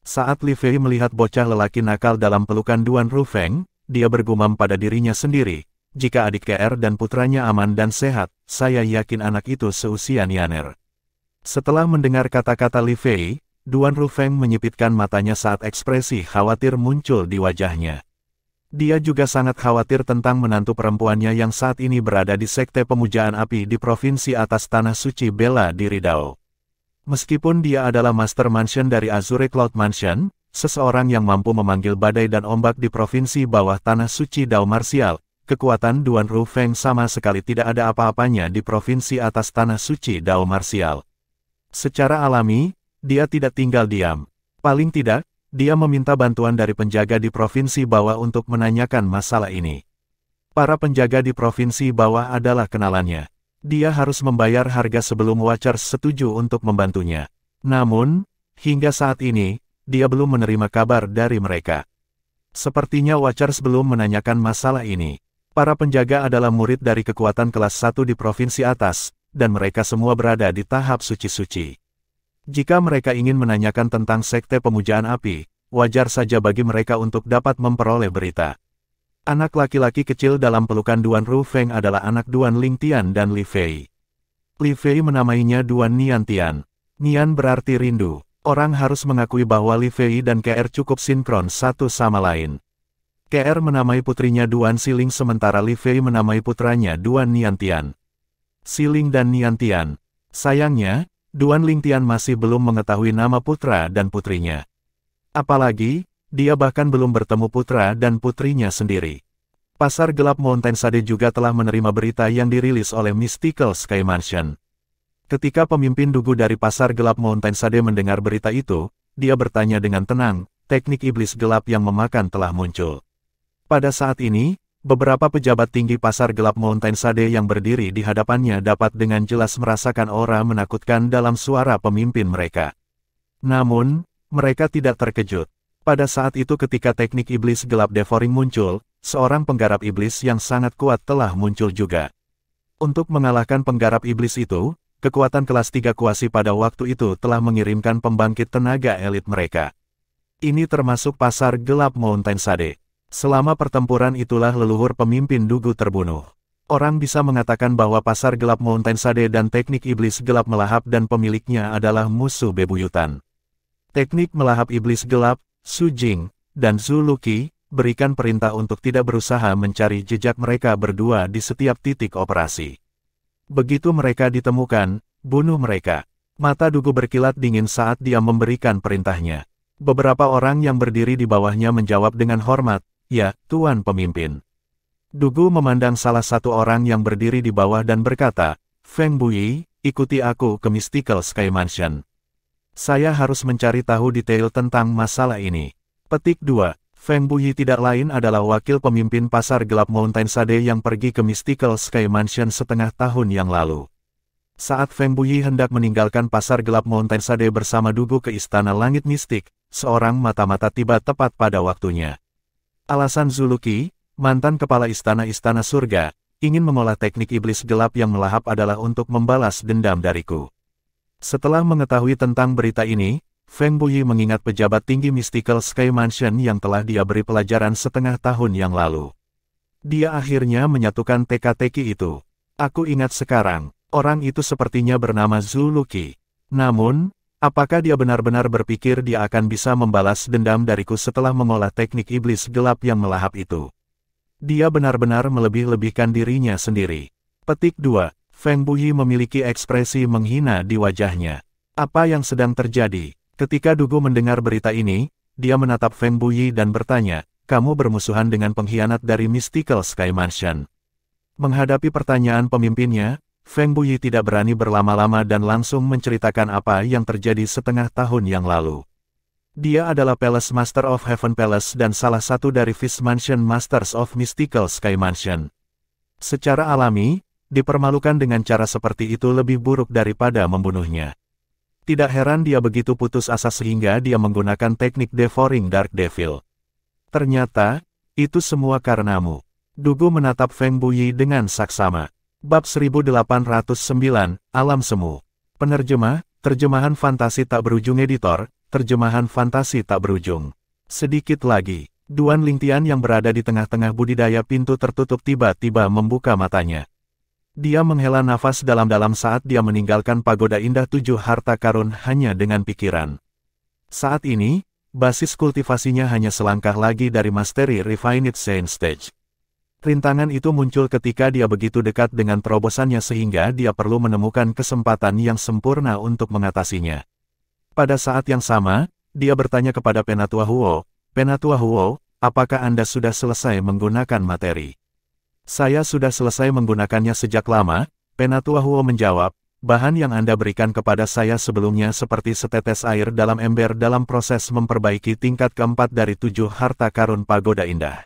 Saat Li Fei melihat bocah lelaki nakal dalam pelukan Duan Rufeng, dia bergumam pada dirinya sendiri, jika adik KR dan putranya aman dan sehat, saya yakin anak itu seusia Nianer. Setelah mendengar kata-kata Li Fei, Duan Rufeng menyipitkan matanya saat ekspresi khawatir muncul di wajahnya. Dia juga sangat khawatir tentang menantu perempuannya yang saat ini berada di sekte pemujaan api di provinsi atas tanah suci bela diri Dao. Meskipun dia adalah Master Mansion dari Azure Cloud Mansion, seseorang yang mampu memanggil badai dan ombak di provinsi bawah tanah suci Dao Martial, kekuatan Duan Rufeng sama sekali tidak ada apa-apanya di provinsi atas tanah suci Dao Martial. Secara alami, dia tidak tinggal diam. Paling tidak, dia meminta bantuan dari penjaga di provinsi bawah untuk menanyakan masalah ini. Para penjaga di provinsi bawah adalah kenalannya. Dia harus membayar harga sebelum Watchers setuju untuk membantunya. Namun, hingga saat ini, dia belum menerima kabar dari mereka. Sepertinya Watchers belum menanyakan masalah ini. Para penjaga adalah murid dari kekuatan kelas 1 di provinsi atas, dan mereka semua berada di tahap suci-suci. Jika mereka ingin menanyakan tentang sekte pemujaan api, wajar saja bagi mereka untuk dapat memperoleh berita. Anak laki-laki kecil dalam pelukan Duan Rufeng adalah anak Duan Lingtian dan Li Fei. Li Fei menamainya Duan Niantian. Nian berarti rindu. Orang harus mengakui bahwa Li Fei dan KR cukup sinkron satu sama lain. KR menamai putrinya Duan Siling sementara Li Fei menamai putranya Duan Niantian. Siling dan Niantian. Sayangnya, Duan Lingtian masih belum mengetahui nama putra dan putrinya. Apalagi, dia bahkan belum bertemu putra dan putrinya sendiri. Pasar gelap Mountain Sade juga telah menerima berita yang dirilis oleh Mystical Sky Mansion. Ketika pemimpin Dugu dari Pasar Gelap Mountain Sade mendengar berita itu, dia bertanya dengan tenang, teknik iblis gelap yang memakan telah muncul. Pada saat ini, beberapa pejabat tinggi Pasar Gelap Mountain Sade yang berdiri di hadapannya dapat dengan jelas merasakan aura menakutkan dalam suara pemimpin mereka. Namun, mereka tidak terkejut. Pada saat itu ketika teknik iblis gelap devouring muncul, seorang penggarap iblis yang sangat kuat telah muncul juga. Untuk mengalahkan penggarap iblis itu, kekuatan kelas 3 kuasi pada waktu itu telah mengirimkan pembangkit tenaga elit mereka. Ini termasuk Pasar Gelap Mountain Sade. Selama pertempuran itulah leluhur pemimpin Dugu terbunuh. Orang bisa mengatakan bahwa Pasar Gelap Mountain Sade dan teknik iblis gelap melahap dan pemiliknya adalah musuh bebuyutan. Teknik melahap iblis gelap, Su Jing, dan Zhu Luqi, berikan perintah untuk tidak berusaha mencari jejak mereka berdua di setiap titik operasi. Begitu mereka ditemukan, bunuh mereka. Mata Dugu berkilat dingin saat dia memberikan perintahnya. Beberapa orang yang berdiri di bawahnya menjawab dengan hormat, "Ya, Tuan Pemimpin." Dugu memandang salah satu orang yang berdiri di bawah dan berkata, "Feng Buyi, ikuti aku ke Mystical Sky Mansion. Saya harus mencari tahu detail tentang masalah ini." Petik 2. Feng Buyi tidak lain adalah wakil pemimpin Pasar Gelap Mountain Sade yang pergi ke Mystical Sky Mansion setengah tahun yang lalu. Saat Feng Buyi hendak meninggalkan Pasar Gelap Mountain Sade bersama Dugu ke Istana Langit Mistik, seorang mata-mata tiba tepat pada waktunya. Alasan Zhu Luqi, mantan kepala Istana-Istana Surga, ingin mengolah teknik iblis gelap yang melahap adalah untuk membalas dendam dariku. Setelah mengetahui tentang berita ini, Feng Buyi mengingat pejabat tinggi Mystical Sky Mansion yang telah dia beri pelajaran setengah tahun yang lalu. Dia akhirnya menyatukan teka-teki itu. Aku ingat sekarang, orang itu sepertinya bernama Zhu Luqi. Namun, apakah dia benar-benar berpikir dia akan bisa membalas dendam dariku setelah mengolah teknik iblis gelap yang melahap itu? Dia benar-benar melebih-lebihkan dirinya sendiri. Petik 2. Feng Buyi memiliki ekspresi menghina di wajahnya. Apa yang sedang terjadi? Ketika Dugu mendengar berita ini, dia menatap Feng Buyi dan bertanya, "Kamu bermusuhan dengan pengkhianat dari Mystical Sky Mansion?" Menghadapi pertanyaan pemimpinnya, Feng Buyi tidak berani berlama-lama dan langsung menceritakan apa yang terjadi setengah tahun yang lalu. Dia adalah Palace Master of Heaven Palace dan salah satu dari Fist Mansion Masters of Mystical Sky Mansion. Secara alami, dipermalukan dengan cara seperti itu lebih buruk daripada membunuhnya. Tidak heran dia begitu putus asa sehingga dia menggunakan teknik Devouring Dark Devil. Ternyata, itu semua karenamu. Dugu menatap Feng Buyi dengan saksama. Bab 1809, Alam Semu. Penerjemah, terjemahan fantasi tak berujung editor, terjemahan fantasi tak berujung. Sedikit lagi, Duan Lingtian yang berada di tengah-tengah budidaya pintu tertutup tiba-tiba membuka matanya. Dia menghela nafas dalam-dalam saat dia meninggalkan pagoda indah 7 harta karun hanya dengan pikiran. Saat ini, basis kultivasinya hanya selangkah lagi dari Mastery Refined Saint Stage. Rintangan itu muncul ketika dia begitu dekat dengan terobosannya sehingga dia perlu menemukan kesempatan yang sempurna untuk mengatasinya. Pada saat yang sama, dia bertanya kepada Penatua Huo, "Penatua Huo, apakah Anda sudah selesai menggunakan materi?" "Saya sudah selesai menggunakannya sejak lama," Penatua Huo menjawab, "bahan yang Anda berikan kepada saya sebelumnya seperti setetes air dalam ember dalam proses memperbaiki tingkat keempat dari 7 harta karun pagoda indah.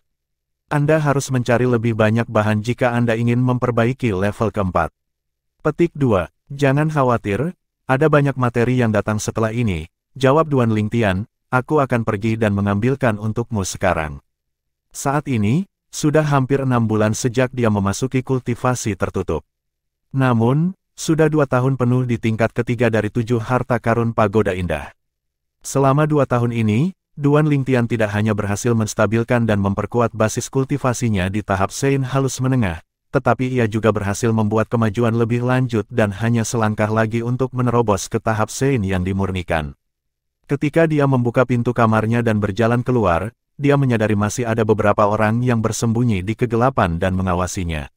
Anda harus mencari lebih banyak bahan jika Anda ingin memperbaiki level keempat." Petik 2. Jangan khawatir, ada banyak materi yang datang setelah ini, jawab Duan Lingtian, "aku akan pergi dan mengambilkan untukmu sekarang." Saat ini, sudah hampir 6 bulan sejak dia memasuki kultivasi tertutup. Namun, sudah 2 tahun penuh di tingkat ketiga dari 7 harta karun Pagoda Indah. Selama 2 tahun ini, Duan Lingtian tidak hanya berhasil menstabilkan dan memperkuat basis kultivasinya di tahap Sein halus menengah, tetapi ia juga berhasil membuat kemajuan lebih lanjut dan hanya selangkah lagi untuk menerobos ke tahap Sein yang dimurnikan. Ketika dia membuka pintu kamarnya dan berjalan keluar, dia menyadari masih ada beberapa orang yang bersembunyi di kegelapan dan mengawasinya.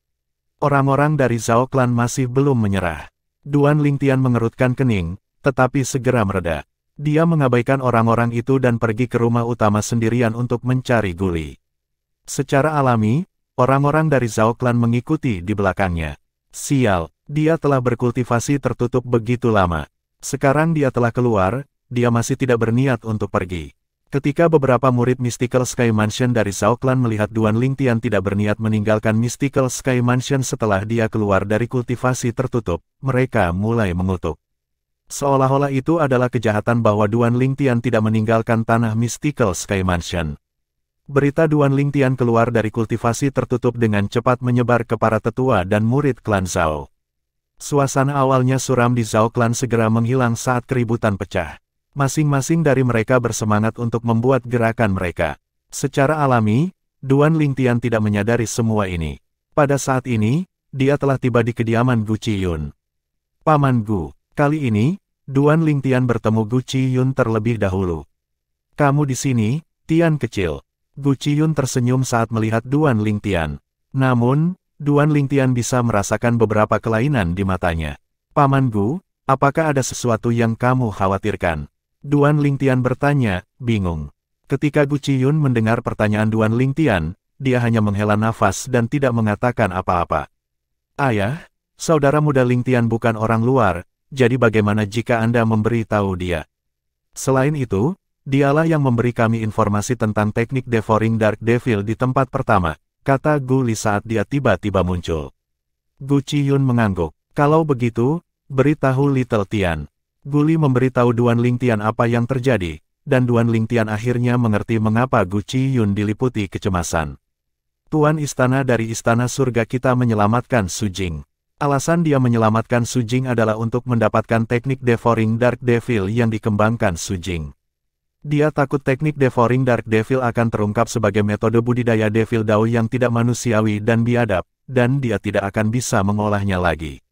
Orang-orang dari Zhao Clan masih belum menyerah. Duan Lingtian mengerutkan kening, tetapi segera mereda. Dia mengabaikan orang-orang itu dan pergi ke rumah utama sendirian untuk mencari Guli. Secara alami, orang-orang dari Zhao Clan mengikuti di belakangnya. Sial, dia telah berkultivasi tertutup begitu lama. Sekarang dia telah keluar, dia masih tidak berniat untuk pergi. Ketika beberapa murid Mystical Sky Mansion dari Zhao Clan melihat Duan Lingtian tidak berniat meninggalkan Mystical Sky Mansion setelah dia keluar dari kultivasi tertutup, mereka mulai mengutuk. Seolah-olah itu adalah kejahatan bahwa Duan Lingtian tidak meninggalkan tanah Mystical Sky Mansion. Berita Duan Lingtian keluar dari kultivasi tertutup dengan cepat menyebar ke para tetua dan murid klan Zhao. Suasana awalnya suram di Zhao Clan segera menghilang saat keributan pecah. Masing-masing dari mereka bersemangat untuk membuat gerakan mereka. Secara alami, Duan Lingtian tidak menyadari semua ini. Pada saat ini, dia telah tiba di kediaman Gu Qiyun. Paman Gu, kali ini, Duan Lingtian bertemu Gu Qiyun terlebih dahulu. Kamu di sini, Tian kecil. Gu Qiyun tersenyum saat melihat Duan Lingtian. Namun, Duan Lingtian bisa merasakan beberapa kelainan di matanya. Paman Gu, apakah ada sesuatu yang kamu khawatirkan? Duan Lingtian bertanya, bingung. Ketika Gu Qiyun mendengar pertanyaan Duan Lingtian, dia hanya menghela nafas dan tidak mengatakan apa-apa. Ayah, saudara muda Lingtian bukan orang luar, jadi bagaimana jika Anda memberitahu dia? Selain itu, dialah yang memberi kami informasi tentang teknik Devouring Dark Devil di tempat pertama, kata Gu Li saat dia tiba-tiba muncul. Gu Qiyun mengangguk. Kalau begitu, beritahu Little Tian. Gu Li memberitahu Duan Lingtian apa yang terjadi, dan Duan Lingtian akhirnya mengerti mengapa Gu Qiyun diliputi kecemasan. Tuan istana dari Istana Surga kita menyelamatkan Su Jing. Alasan dia menyelamatkan Su Jing adalah untuk mendapatkan teknik Devouring Dark Devil yang dikembangkan Su Jing. Dia takut teknik Devouring Dark Devil akan terungkap sebagai metode budidaya Devil Dao yang tidak manusiawi dan biadab, dan dia tidak akan bisa mengolahnya lagi.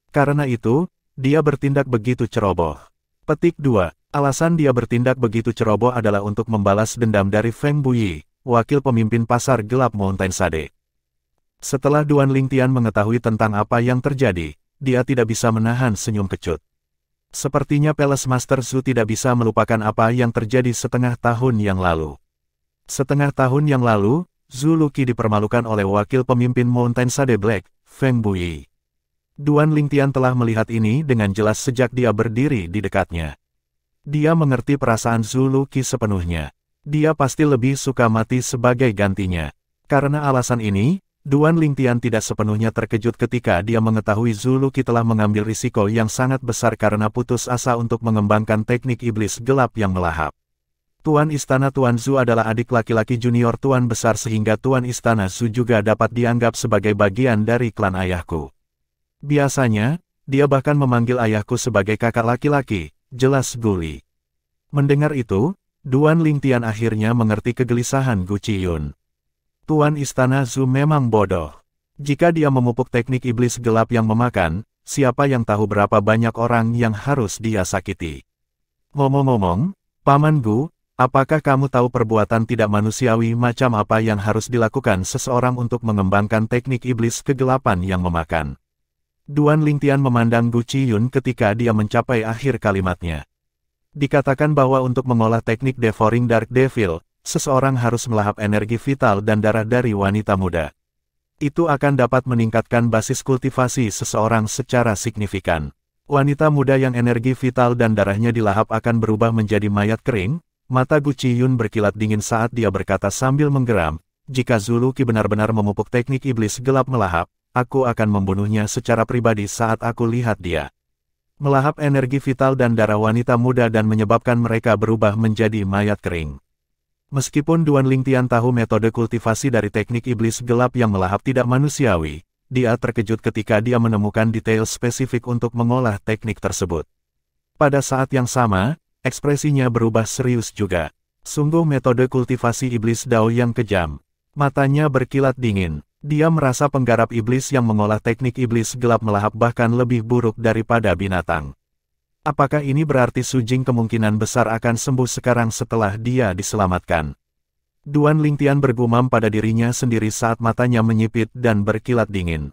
Karena itu, dia bertindak begitu ceroboh. Petik 2. Alasan dia bertindak begitu ceroboh adalah untuk membalas dendam dari Feng Buyi, wakil pemimpin pasar gelap Mountain Sade. Setelah Duan Lingtian mengetahui tentang apa yang terjadi, dia tidak bisa menahan senyum kecut. Sepertinya Palace Master Zhu tidak bisa melupakan apa yang terjadi setengah tahun yang lalu. Setengah tahun yang lalu, Zhu Luqi dipermalukan oleh wakil pemimpin Mountain Sade Black, Feng Buyi. Duan Lingtian telah melihat ini dengan jelas sejak dia berdiri di dekatnya. Dia mengerti perasaan Zhu Luqi sepenuhnya. Dia pasti lebih suka mati sebagai gantinya. Karena alasan ini, Duan Lingtian tidak sepenuhnya terkejut ketika dia mengetahui Zhu Luqi telah mengambil risiko yang sangat besar karena putus asa untuk mengembangkan teknik iblis gelap yang melahap. Tuan Istana Tuan Zhu adalah adik laki-laki junior Tuan Besar sehingga Tuan Istana Zhu juga dapat dianggap sebagai bagian dari klan ayahku. Biasanya, dia bahkan memanggil ayahku sebagai kakak laki-laki, jelas Gu Li. Mendengar itu, Duan Lingtian akhirnya mengerti kegelisahan Gu Qiyun. Tuan Istana Zhu memang bodoh. Jika dia memupuk teknik iblis gelap yang memakan, siapa yang tahu berapa banyak orang yang harus dia sakiti. Ngomong-ngomong, Paman Gu, apakah kamu tahu perbuatan tidak manusiawi macam apa yang harus dilakukan seseorang untuk mengembangkan teknik iblis kegelapan yang memakan? Duan Lingtian memandang Gu Qiyun ketika dia mencapai akhir kalimatnya. Dikatakan bahwa untuk mengolah teknik Devouring Dark Devil, seseorang harus melahap energi vital dan darah dari wanita muda. Itu akan dapat meningkatkan basis kultivasi seseorang secara signifikan. Wanita muda yang energi vital dan darahnya dilahap akan berubah menjadi mayat kering. Mata Gu Qiyun berkilat dingin saat dia berkata sambil menggeram, jika Zhu Luqi benar-benar memupuk teknik iblis gelap melahap, aku akan membunuhnya secara pribadi saat aku lihat dia. Melahap energi vital dan darah wanita muda dan menyebabkan mereka berubah menjadi mayat kering. Meskipun Duan Lingtian tahu metode kultivasi dari teknik iblis gelap yang melahap tidak manusiawi, dia terkejut ketika dia menemukan detail spesifik untuk mengolah teknik tersebut. Pada saat yang sama, ekspresinya berubah serius juga. Sungguh metode kultivasi iblis Dao yang kejam. Matanya berkilat dingin. Dia merasa penggarap iblis yang mengolah teknik iblis gelap melahap bahkan lebih buruk daripada binatang. Apakah ini berarti Su Jing kemungkinan besar akan sembuh sekarang setelah dia diselamatkan? Duan Lingtian bergumam pada dirinya sendiri saat matanya menyipit dan berkilat dingin.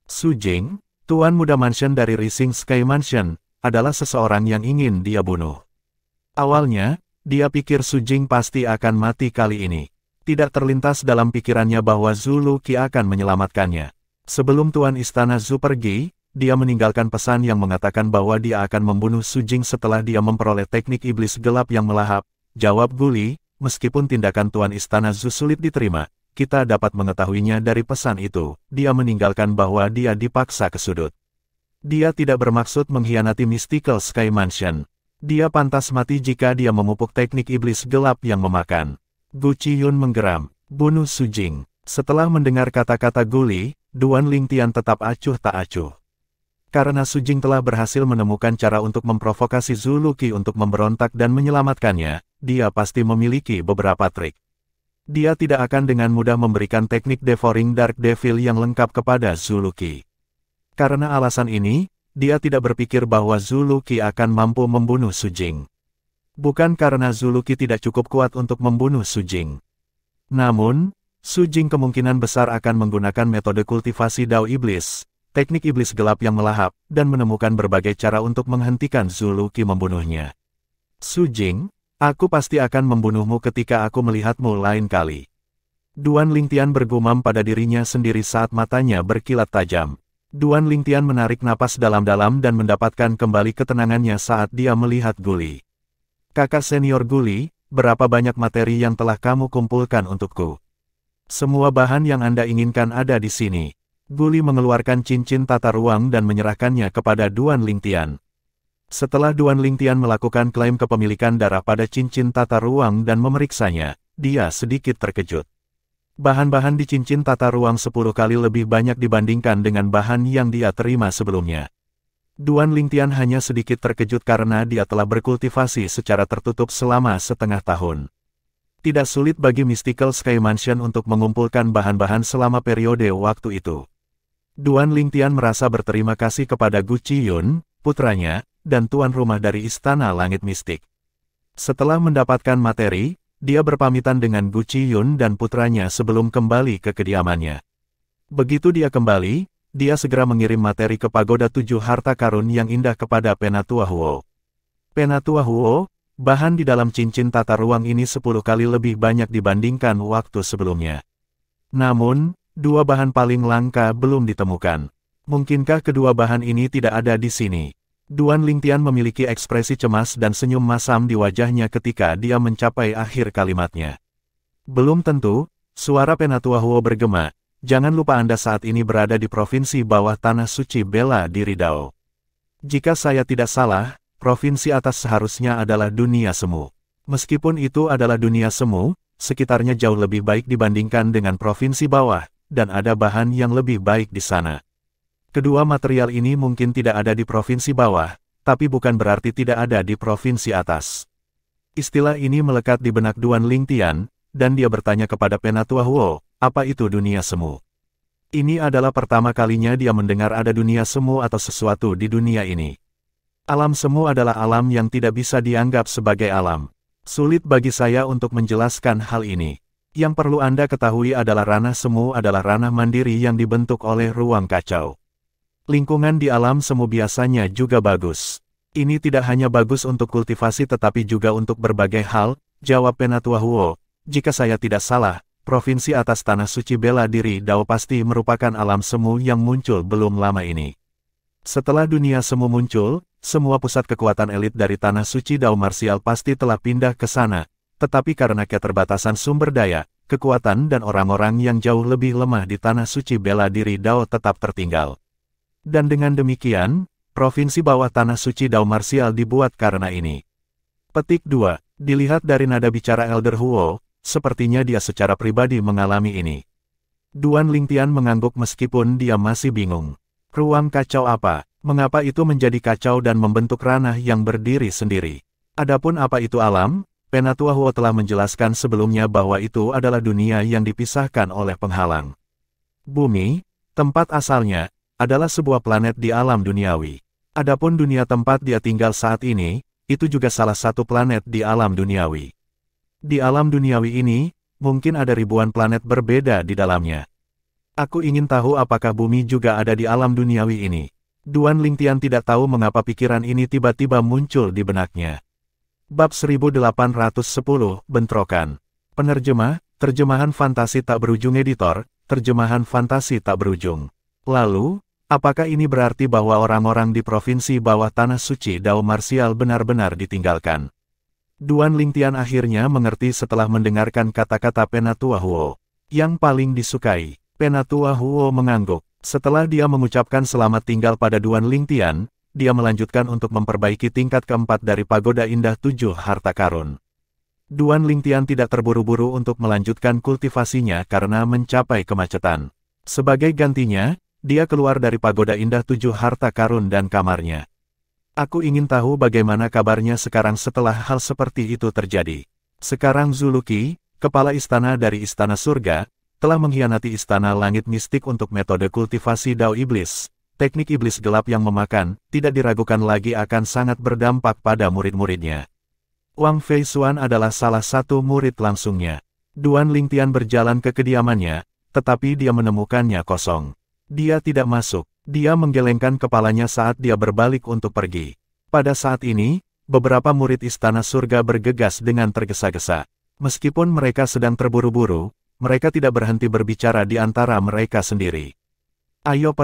Su Jing, tuan muda mansion dari Rising Sky Mansion, adalah seseorang yang ingin dia bunuh. Awalnya, dia pikir Su Jing pasti akan mati kali ini. Tidak terlintas dalam pikirannya bahwa Zhu Luqi akan menyelamatkannya. Sebelum tuan istana Zhu pergi, dia meninggalkan pesan yang mengatakan bahwa dia akan membunuh Su Jing setelah dia memperoleh teknik iblis gelap yang melahap. Jawab Guli, meskipun tindakan tuan istana Zhu sulit diterima, kita dapat mengetahuinya dari pesan itu. Dia meninggalkan bahwa dia dipaksa ke sudut. Dia tidak bermaksud mengkhianati Mystical Sky Mansion. Dia pantas mati jika dia memupuk teknik iblis gelap yang memakan. Gu Qiyun menggeram, bunuh Su Jing. Setelah mendengar kata-kata Guli, Duan Lingtian tetap acuh tak acuh. Karena Su Jing telah berhasil menemukan cara untuk memprovokasi Zhu Luqi untuk memberontak dan menyelamatkannya, dia pasti memiliki beberapa trik. Dia tidak akan dengan mudah memberikan teknik Devouring Dark Devil yang lengkap kepada Zhu Luqi. Karena alasan ini, dia tidak berpikir bahwa Zhu Luqi akan mampu membunuh Su Jing. Bukan karena Zhu Luqi tidak cukup kuat untuk membunuh Su Jing. Namun, Su Jing kemungkinan besar akan menggunakan metode kultivasi Dao Iblis, teknik iblis gelap yang melahap, dan menemukan berbagai cara untuk menghentikan Zhu Luqi membunuhnya. Su Jing, aku pasti akan membunuhmu ketika aku melihatmu lain kali. Duan Lingtian bergumam pada dirinya sendiri saat matanya berkilat tajam. Duan Lingtian menarik napas dalam-dalam dan mendapatkan kembali ketenangannya saat dia melihat Guli. Kakak senior Guli, berapa banyak materi yang telah kamu kumpulkan untukku? Semua bahan yang Anda inginkan ada di sini. Guli mengeluarkan cincin tata ruang dan menyerahkannya kepada Duan Lingtian. Setelah Duan Lingtian melakukan klaim kepemilikan darah pada cincin tata ruang dan memeriksanya, dia sedikit terkejut. Bahan-bahan di cincin tata ruang 10 kali lebih banyak dibandingkan dengan bahan yang dia terima sebelumnya. Duan Lingtian hanya sedikit terkejut karena dia telah berkultivasi secara tertutup selama setengah tahun. Tidak sulit bagi Mystical Sky Mansion untuk mengumpulkan bahan-bahan selama periode waktu itu. Duan Lingtian merasa berterima kasih kepada Gu Qiyun, putranya, dan tuan rumah dari Istana Langit Mistik. Setelah mendapatkan materi, dia berpamitan dengan Gu Qiyun dan putranya sebelum kembali ke kediamannya. Begitu dia kembali, dia segera mengirim materi ke Pagoda 7 Harta Karun yang indah kepada Penatua Huo. Penatua Huo, bahan di dalam cincin tata ruang ini 10 kali lebih banyak dibandingkan waktu sebelumnya. Namun, 2 bahan paling langka belum ditemukan. Mungkinkah kedua bahan ini tidak ada di sini? Duan Lingtian memiliki ekspresi cemas dan senyum masam di wajahnya ketika dia mencapai akhir kalimatnya. Belum tentu, suara Penatua Huo bergema. Jangan lupa Anda saat ini berada di provinsi bawah tanah suci bela diri Dao. Jika saya tidak salah, provinsi atas seharusnya adalah dunia semu. Meskipun itu adalah dunia semu, sekitarnya jauh lebih baik dibandingkan dengan provinsi bawah, dan ada bahan yang lebih baik di sana. Kedua material ini mungkin tidak ada di provinsi bawah, tapi bukan berarti tidak ada di provinsi atas. Istilah ini melekat di benak Duan Lingtian, dan dia bertanya kepada Penatua Huo, apa itu dunia semu? Ini adalah pertama kalinya dia mendengar ada dunia semu atau sesuatu di dunia ini. Alam semu adalah alam yang tidak bisa dianggap sebagai alam. Sulit bagi saya untuk menjelaskan hal ini. Yang perlu Anda ketahui adalah ranah semu adalah ranah mandiri yang dibentuk oleh ruang kacau. Lingkungan di alam semu biasanya juga bagus. Ini tidak hanya bagus untuk kultivasi tetapi juga untuk berbagai hal, jawab Penatua Huo. Jika saya tidak salah, provinsi atas tanah suci bela diri Dao pasti merupakan alam semu yang muncul belum lama ini. Setelah dunia semu muncul, semua pusat kekuatan elit dari tanah suci Dao marsial pasti telah pindah ke sana. Tetapi karena keterbatasan sumber daya, kekuatan dan orang-orang yang jauh lebih lemah di tanah suci bela diri Dao tetap tertinggal. Dan dengan demikian, provinsi bawah tanah suci Dao marsial dibuat karena ini. Petik 2. Dilihat dari nada bicara Elder Huo, sepertinya dia secara pribadi mengalami ini. Duan Lingtian mengangguk meskipun dia masih bingung. Ruang kacau apa? Mengapa itu menjadi kacau dan membentuk ranah yang berdiri sendiri? Adapun apa itu alam, Penatua Huo telah menjelaskan sebelumnya bahwa itu adalah dunia yang dipisahkan oleh penghalang. Bumi, tempat asalnya, adalah sebuah planet di alam duniawi. Adapun dunia tempat dia tinggal saat ini, itu juga salah satu planet di alam duniawi. Di alam duniawi ini, mungkin ada ribuan planet berbeda di dalamnya. Aku ingin tahu apakah bumi juga ada di alam duniawi ini. Duan Lingtian tidak tahu mengapa pikiran ini tiba-tiba muncul di benaknya. Bab 1810, Bentrokan. Penerjemah, terjemahan fantasi tak berujung editor, terjemahan fantasi tak berujung. Lalu, apakah ini berarti bahwa orang-orang di provinsi bawah tanah suci Dao Marsial benar-benar ditinggalkan? Duan Lingtian akhirnya mengerti setelah mendengarkan kata-kata Penatua Huo. Yang paling disukai, Penatua Huo mengangguk. Setelah dia mengucapkan selamat tinggal pada Duan Lingtian, dia melanjutkan untuk memperbaiki tingkat keempat dari Pagoda Indah 7 Harta Karun. Duan Lingtian tidak terburu-buru untuk melanjutkan kultivasinya karena mencapai kemacetan. Sebagai gantinya, dia keluar dari Pagoda Indah 7 Harta Karun dan kamarnya. Aku ingin tahu bagaimana kabarnya sekarang setelah hal seperti itu terjadi. Sekarang Zuluki, kepala istana dari Istana Surga, telah mengkhianati Istana Langit Mistik untuk metode kultivasi Dao Iblis. Teknik iblis gelap yang memakan, tidak diragukan lagi akan sangat berdampak pada murid-muridnya. Wang Feisuan adalah salah satu murid langsungnya. Duan Lingtian berjalan ke kediamannya, tetapi dia menemukannya kosong. Dia tidak masuk. Dia menggelengkan kepalanya saat dia berbalik untuk pergi. Pada saat ini, beberapa murid Istana Surga bergegas dengan tergesa-gesa. Meskipun mereka sedang terburu-buru, mereka tidak berhenti berbicara di antara mereka sendiri. Ayo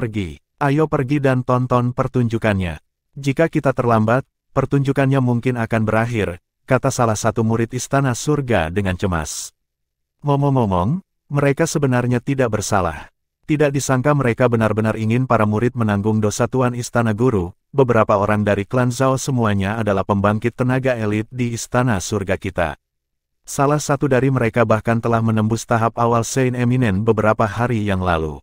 pergi dan tonton pertunjukannya. Jika kita terlambat, pertunjukannya mungkin akan berakhir, kata salah satu murid Istana Surga dengan cemas. Ngomong-ngomong, mereka sebenarnya tidak bersalah. Tidak disangka mereka benar-benar ingin para murid menanggung dosa Tuan Istana Guru. Beberapa orang dari klan Zhao semuanya adalah pembangkit tenaga elit di Istana Surga kita. Salah satu dari mereka bahkan telah menembus tahap awal Saint Eminent beberapa hari yang lalu.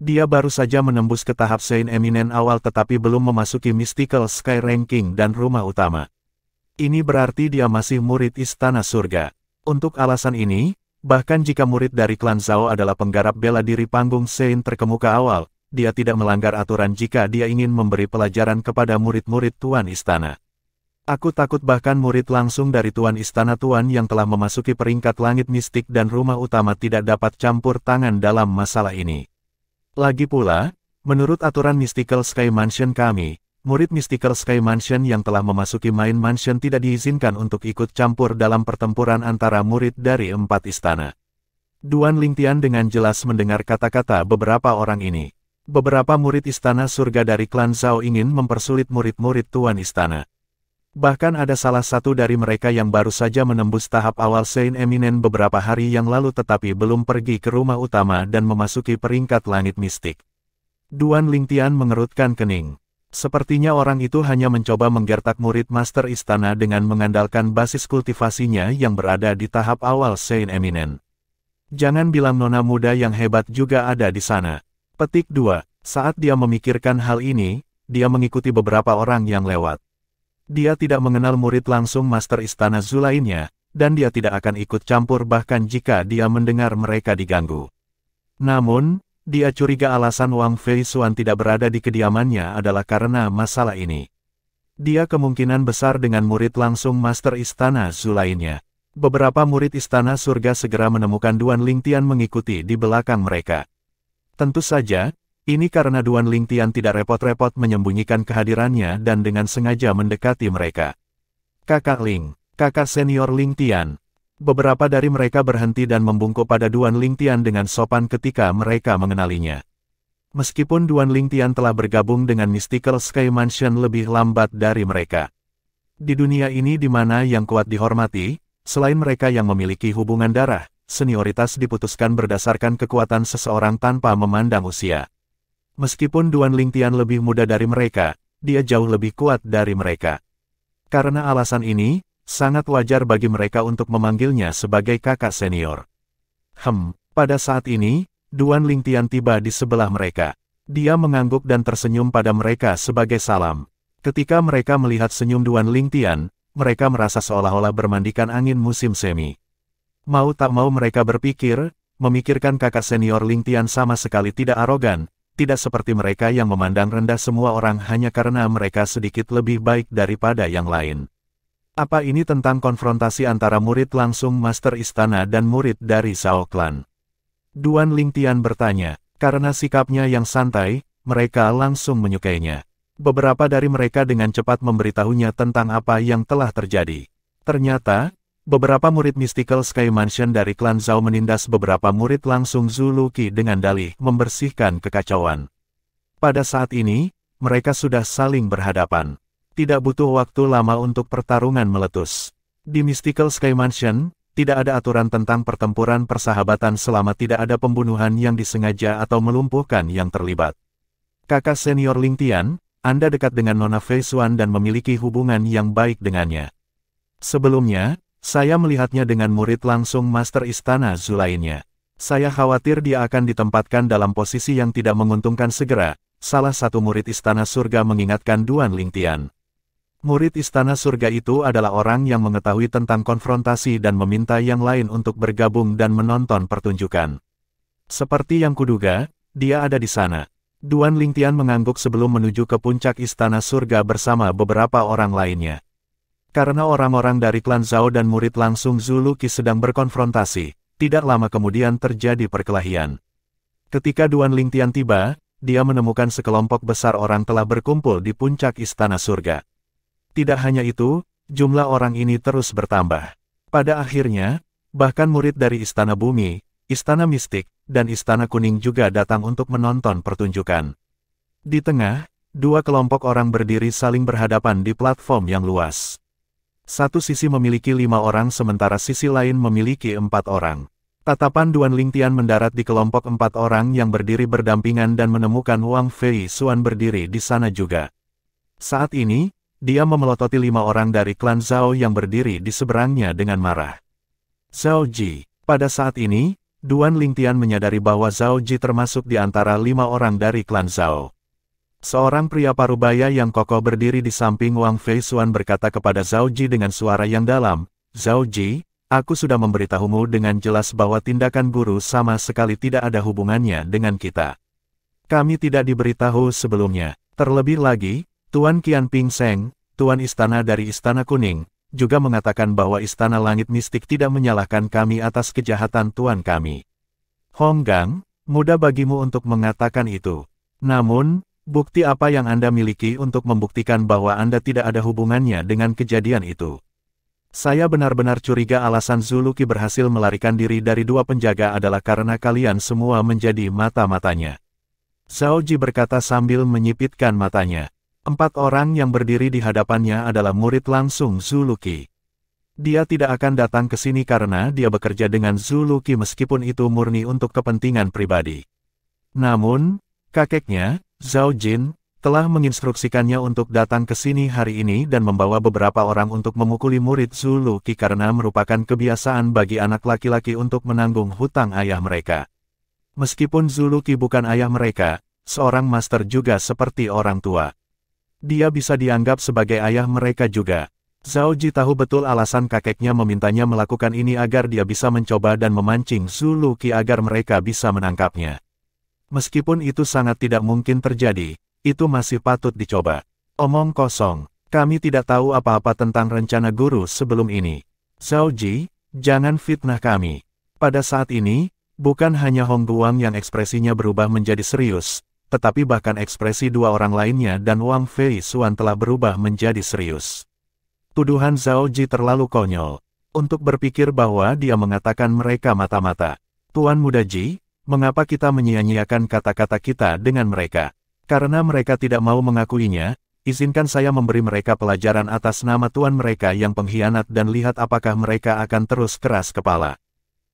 Dia baru saja menembus ke tahap Saint Eminent awal tetapi belum memasuki Mystical Sky Ranking dan rumah utama. Ini berarti dia masih murid Istana Surga. Untuk alasan ini, bahkan jika murid dari klan Zhao adalah penggarap bela diri panggung Saint terkemuka awal, dia tidak melanggar aturan jika dia ingin memberi pelajaran kepada murid-murid Tuan Istana. Aku takut bahkan murid langsung dari Tuan Istana Tuan yang telah memasuki peringkat langit mistik dan rumah utama tidak dapat campur tangan dalam masalah ini. Lagi pula, menurut aturan Mystical Sky Mansion kami, murid Mystical Sky Mansion yang telah memasuki Main Mansion tidak diizinkan untuk ikut campur dalam pertempuran antara murid dari 4 istana. Duan Lingtian dengan jelas mendengar kata-kata beberapa orang ini. Beberapa murid Istana Surga dari klan Zhao ingin mempersulit murid-murid Tuan Istana. Bahkan ada salah satu dari mereka yang baru saja menembus tahap awal Saint Eminent beberapa hari yang lalu tetapi belum pergi ke rumah utama dan memasuki peringkat langit mistik. Duan Lingtian mengerutkan kening. Sepertinya orang itu hanya mencoba menggertak murid Master Istana dengan mengandalkan basis kultivasinya yang berada di tahap awal Saint Eminent. Jangan bilang nona muda yang hebat juga ada di sana. Petik 2. Saat dia memikirkan hal ini, dia mengikuti beberapa orang yang lewat. Dia tidak mengenal murid langsung Master Istana Zhu lainnya, dan dia tidak akan ikut campur bahkan jika dia mendengar mereka diganggu. Namun, dia curiga alasan Wang Feisuan tidak berada di kediamannya adalah karena masalah ini. Dia kemungkinan besar dengan murid langsung Master Istana Zhu lainnya. Beberapa murid Istana Surga segera menemukan Duan Lingtian mengikuti di belakang mereka. Tentu saja, ini karena Duan Lingtian tidak repot-repot menyembunyikan kehadirannya dan dengan sengaja mendekati mereka. Kakak Ling, kakak senior Lingtian. Beberapa dari mereka berhenti dan membungkuk pada Duan Lingtian dengan sopan ketika mereka mengenalinya. Meskipun Duan Lingtian telah bergabung dengan Mystical Sky Mansion lebih lambat dari mereka. Di dunia ini di mana yang kuat dihormati, selain mereka yang memiliki hubungan darah, senioritas diputuskan berdasarkan kekuatan seseorang tanpa memandang usia. Meskipun Duan Lingtian lebih muda dari mereka, dia jauh lebih kuat dari mereka. Karena alasan ini, sangat wajar bagi mereka untuk memanggilnya sebagai kakak senior. Pada saat ini, Duan Lingtian tiba di sebelah mereka. Dia mengangguk dan tersenyum pada mereka sebagai salam. Ketika mereka melihat senyum Duan Lingtian, mereka merasa seolah-olah bermandikan angin musim semi. Mau tak mau mereka memikirkan kakak senior Lingtian sama sekali tidak arogan, tidak seperti mereka yang memandang rendah semua orang hanya karena mereka sedikit lebih baik daripada yang lain. Apa ini tentang konfrontasi antara murid langsung Master Istana dan murid dari Zhao Clan? Duan Lingtian bertanya. Karena sikapnya yang santai, mereka langsung menyukainya. Beberapa dari mereka dengan cepat memberitahunya tentang apa yang telah terjadi. Ternyata, beberapa murid Mystical Sky Mansion dari klan Zhao menindas beberapa murid langsung Zulu Qi dengan dalih membersihkan kekacauan. Pada saat ini, mereka sudah saling berhadapan. Tidak butuh waktu lama untuk pertarungan meletus. Di Mystical Sky Mansion, tidak ada aturan tentang pertempuran persahabatan selama tidak ada pembunuhan yang disengaja atau melumpuhkan yang terlibat. Kakak senior Lingtian, Anda dekat dengan Nona Fei Xuan dan memiliki hubungan yang baik dengannya. Sebelumnya, saya melihatnya dengan murid langsung Master Istana Zhu lainnya. Saya khawatir dia akan ditempatkan dalam posisi yang tidak menguntungkan segera, salah satu murid Istana Surga mengingatkan Duan Lingtian. Murid Istana Surga itu adalah orang yang mengetahui tentang konfrontasi dan meminta yang lain untuk bergabung dan menonton pertunjukan. Seperti yang kuduga, dia ada di sana. Duan Lingtian mengangguk sebelum menuju ke puncak Istana Surga bersama beberapa orang lainnya. Karena orang-orang dari klan Zhao dan murid langsung Zulu Qi sedang berkonfrontasi, tidak lama kemudian terjadi perkelahian. Ketika Duan Lingtian tiba, dia menemukan sekelompok besar orang telah berkumpul di puncak Istana Surga. Tidak hanya itu, jumlah orang ini terus bertambah. Pada akhirnya, bahkan murid dari Istana Bumi, Istana Mistik, dan Istana Kuning juga datang untuk menonton pertunjukan. Di tengah, dua kelompok orang berdiri saling berhadapan di platform yang luas. Satu sisi memiliki 5 orang sementara sisi lain memiliki 4 orang. Tatapan Duan Lingtian mendarat di kelompok 4 orang yang berdiri berdampingan dan menemukan Wang Fei Xuan berdiri di sana juga. Saat ini, dia memelototi 5 orang dari klan Zhao yang berdiri di seberangnya dengan marah. Zhao Ji. Pada saat ini, Duan Lingtian menyadari bahwa Zhao Ji termasuk di antara 5 orang dari klan Zhao. Seorang pria parubaya yang kokoh berdiri di samping Wang Fei Xuan berkata kepada Zhao Ji dengan suara yang dalam, "Zhao Ji, aku sudah memberitahumu dengan jelas bahwa tindakan guru sama sekali tidak ada hubungannya dengan kita. Kami tidak diberitahu sebelumnya. Terlebih lagi, Tuan Qian Ping Seng, Tuan Istana dari Istana Kuning, juga mengatakan bahwa Istana Langit Mistik tidak menyalahkan kami atas kejahatan Tuan kami. Hong Gang, mudah bagimu untuk mengatakan itu. Namun, bukti apa yang Anda miliki untuk membuktikan bahwa Anda tidak ada hubungannya dengan kejadian itu? Saya benar-benar curiga alasan Zulu Qi berhasil melarikan diri dari 2 penjaga adalah karena kalian semua menjadi mata-matanya." Zhao Ji berkata sambil menyipitkan matanya. 4 orang yang berdiri di hadapannya adalah murid langsung Zulu Qi. Dia tidak akan datang ke sini karena dia bekerja dengan Zulu Qi meskipun itu murni untuk kepentingan pribadi. Namun, kakeknya, Zhao Jin, telah menginstruksikannya untuk datang ke sini hari ini dan membawa beberapa orang untuk memukuli murid Zulu Qi karena merupakan kebiasaan bagi anak laki-laki untuk menanggung hutang ayah mereka. Meskipun Zulu Qi bukan ayah mereka, seorang master juga seperti orang tua. Dia bisa dianggap sebagai ayah mereka juga. Zhao Ji tahu betul alasan kakeknya memintanya melakukan ini agar dia bisa mencoba dan memancing Zulu Qi agar mereka bisa menangkapnya. Meskipun itu sangat tidak mungkin terjadi, itu masih patut dicoba. Omong kosong, kami tidak tahu apa-apa tentang rencana guru sebelum ini. Zhao Ji, jangan fitnah kami. Pada saat ini, bukan hanya Hong Guang yang ekspresinya berubah menjadi serius, tetapi bahkan ekspresi 2 orang lainnya dan Wang Fei Xuan telah berubah menjadi serius. Tuduhan Zhao Ji terlalu konyol untuk berpikir bahwa dia mengatakan mereka mata-mata. Tuan Muda Ji, mengapa kita menyia-nyiakan kata-kata kita dengan mereka? Karena mereka tidak mau mengakuinya, izinkan saya memberi mereka pelajaran atas nama tuan mereka yang pengkhianat dan lihat apakah mereka akan terus keras kepala.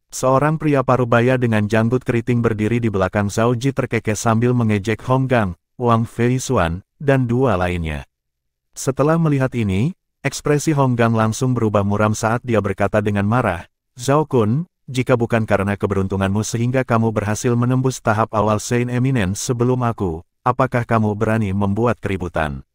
Seorang pria parubaya dengan janggut keriting berdiri di belakang Zhao Ji terkekeh sambil mengejek Hong Gang, Wang Fei Xuan, dan 2 lainnya. Setelah melihat ini, ekspresi Hong Gang langsung berubah muram saat dia berkata dengan marah, "Zhao Kun, jika bukan karena keberuntunganmu sehingga kamu berhasil menembus tahap awal Saint Eminence sebelum aku, apakah kamu berani membuat keributan?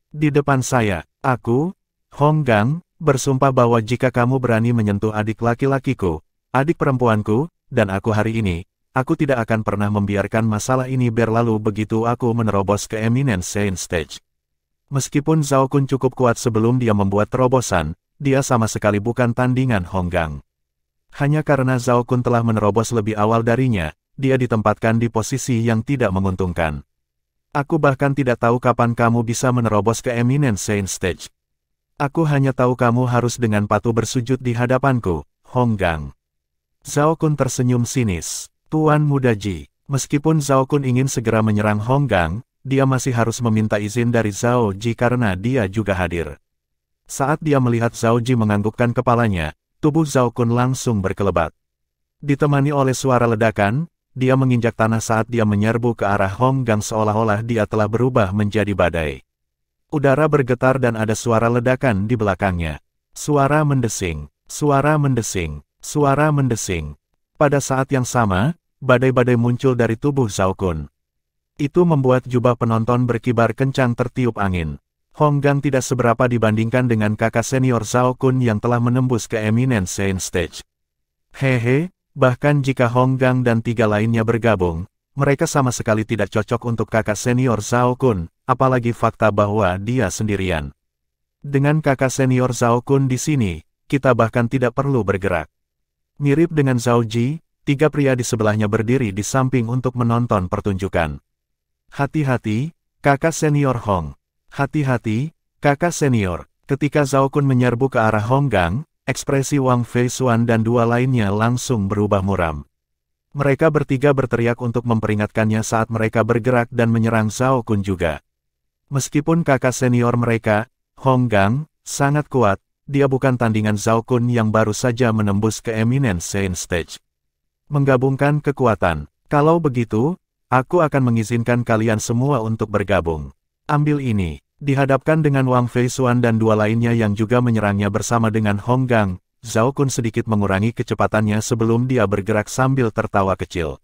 Di depan saya, aku, Honggang, bersumpah bahwa jika kamu berani menyentuh adik laki-lakiku, adik perempuanku, dan aku hari ini, aku tidak akan pernah membiarkan masalah ini berlalu begitu aku menerobos ke Eminence Saint Stage. Meskipun Zhao Kun cukup kuat sebelum dia membuat terobosan, dia sama sekali bukan tandingan Honggang. Hanya karena Zhao Kun telah menerobos lebih awal darinya, dia ditempatkan di posisi yang tidak menguntungkan. Aku bahkan tidak tahu kapan kamu bisa menerobos ke Eminence Saint Stage. Aku hanya tahu kamu harus dengan patuh bersujud di hadapanku, Honggang. Zhao Kun tersenyum sinis. Tuan Muda Ji, meskipun Zhao Kun ingin segera menyerang Honggang, dia masih harus meminta izin dari Zhao Ji karena dia juga hadir. Saat dia melihat Zhao Ji menganggukkan kepalanya, tubuh Zhao Kun langsung berkelebat. Ditemani oleh suara ledakan, dia menginjak tanah saat dia menyerbu ke arah Honggang seolah-olah dia telah berubah menjadi badai. Udara bergetar dan ada suara ledakan di belakangnya. Suara mendesing, suara mendesing, suara mendesing. Pada saat yang sama, badai-badai muncul dari tubuh Zhao Kun. Itu membuat jubah penonton berkibar kencang tertiup angin. Honggang tidak seberapa dibandingkan dengan kakak senior Zhao Kun yang telah menembus ke Eminence Saint Stage. Hehe, bahkan jika Honggang dan 3 lainnya bergabung, mereka sama sekali tidak cocok untuk kakak senior Zhao Kun, apalagi fakta bahwa dia sendirian. Dengan kakak senior Zhao Kun di sini, kita bahkan tidak perlu bergerak. Mirip dengan Zhao Ji, 3 pria di sebelahnya berdiri di samping untuk menonton pertunjukan. Hati-hati, kakak senior Hong. Hati-hati, kakak senior. Ketika Zhao Kun menyerbu ke arah Honggang, ekspresi Wang Feisuan dan 2 lainnya langsung berubah muram. Mereka bertiga berteriak untuk memperingatkannya saat mereka bergerak dan menyerang Zhao Kun juga. Meskipun kakak senior mereka, Honggang, sangat kuat, dia bukan tandingan Zhao Kun yang baru saja menembus ke Eminence Saint Stage. Menggabungkan kekuatan. Kalau begitu, aku akan mengizinkan kalian semua untuk bergabung. Ambil ini. Dihadapkan dengan Wang Feisuan dan 2 lainnya yang juga menyerangnya bersama dengan Honggang, Zhao Kun sedikit mengurangi kecepatannya sebelum dia bergerak sambil tertawa kecil.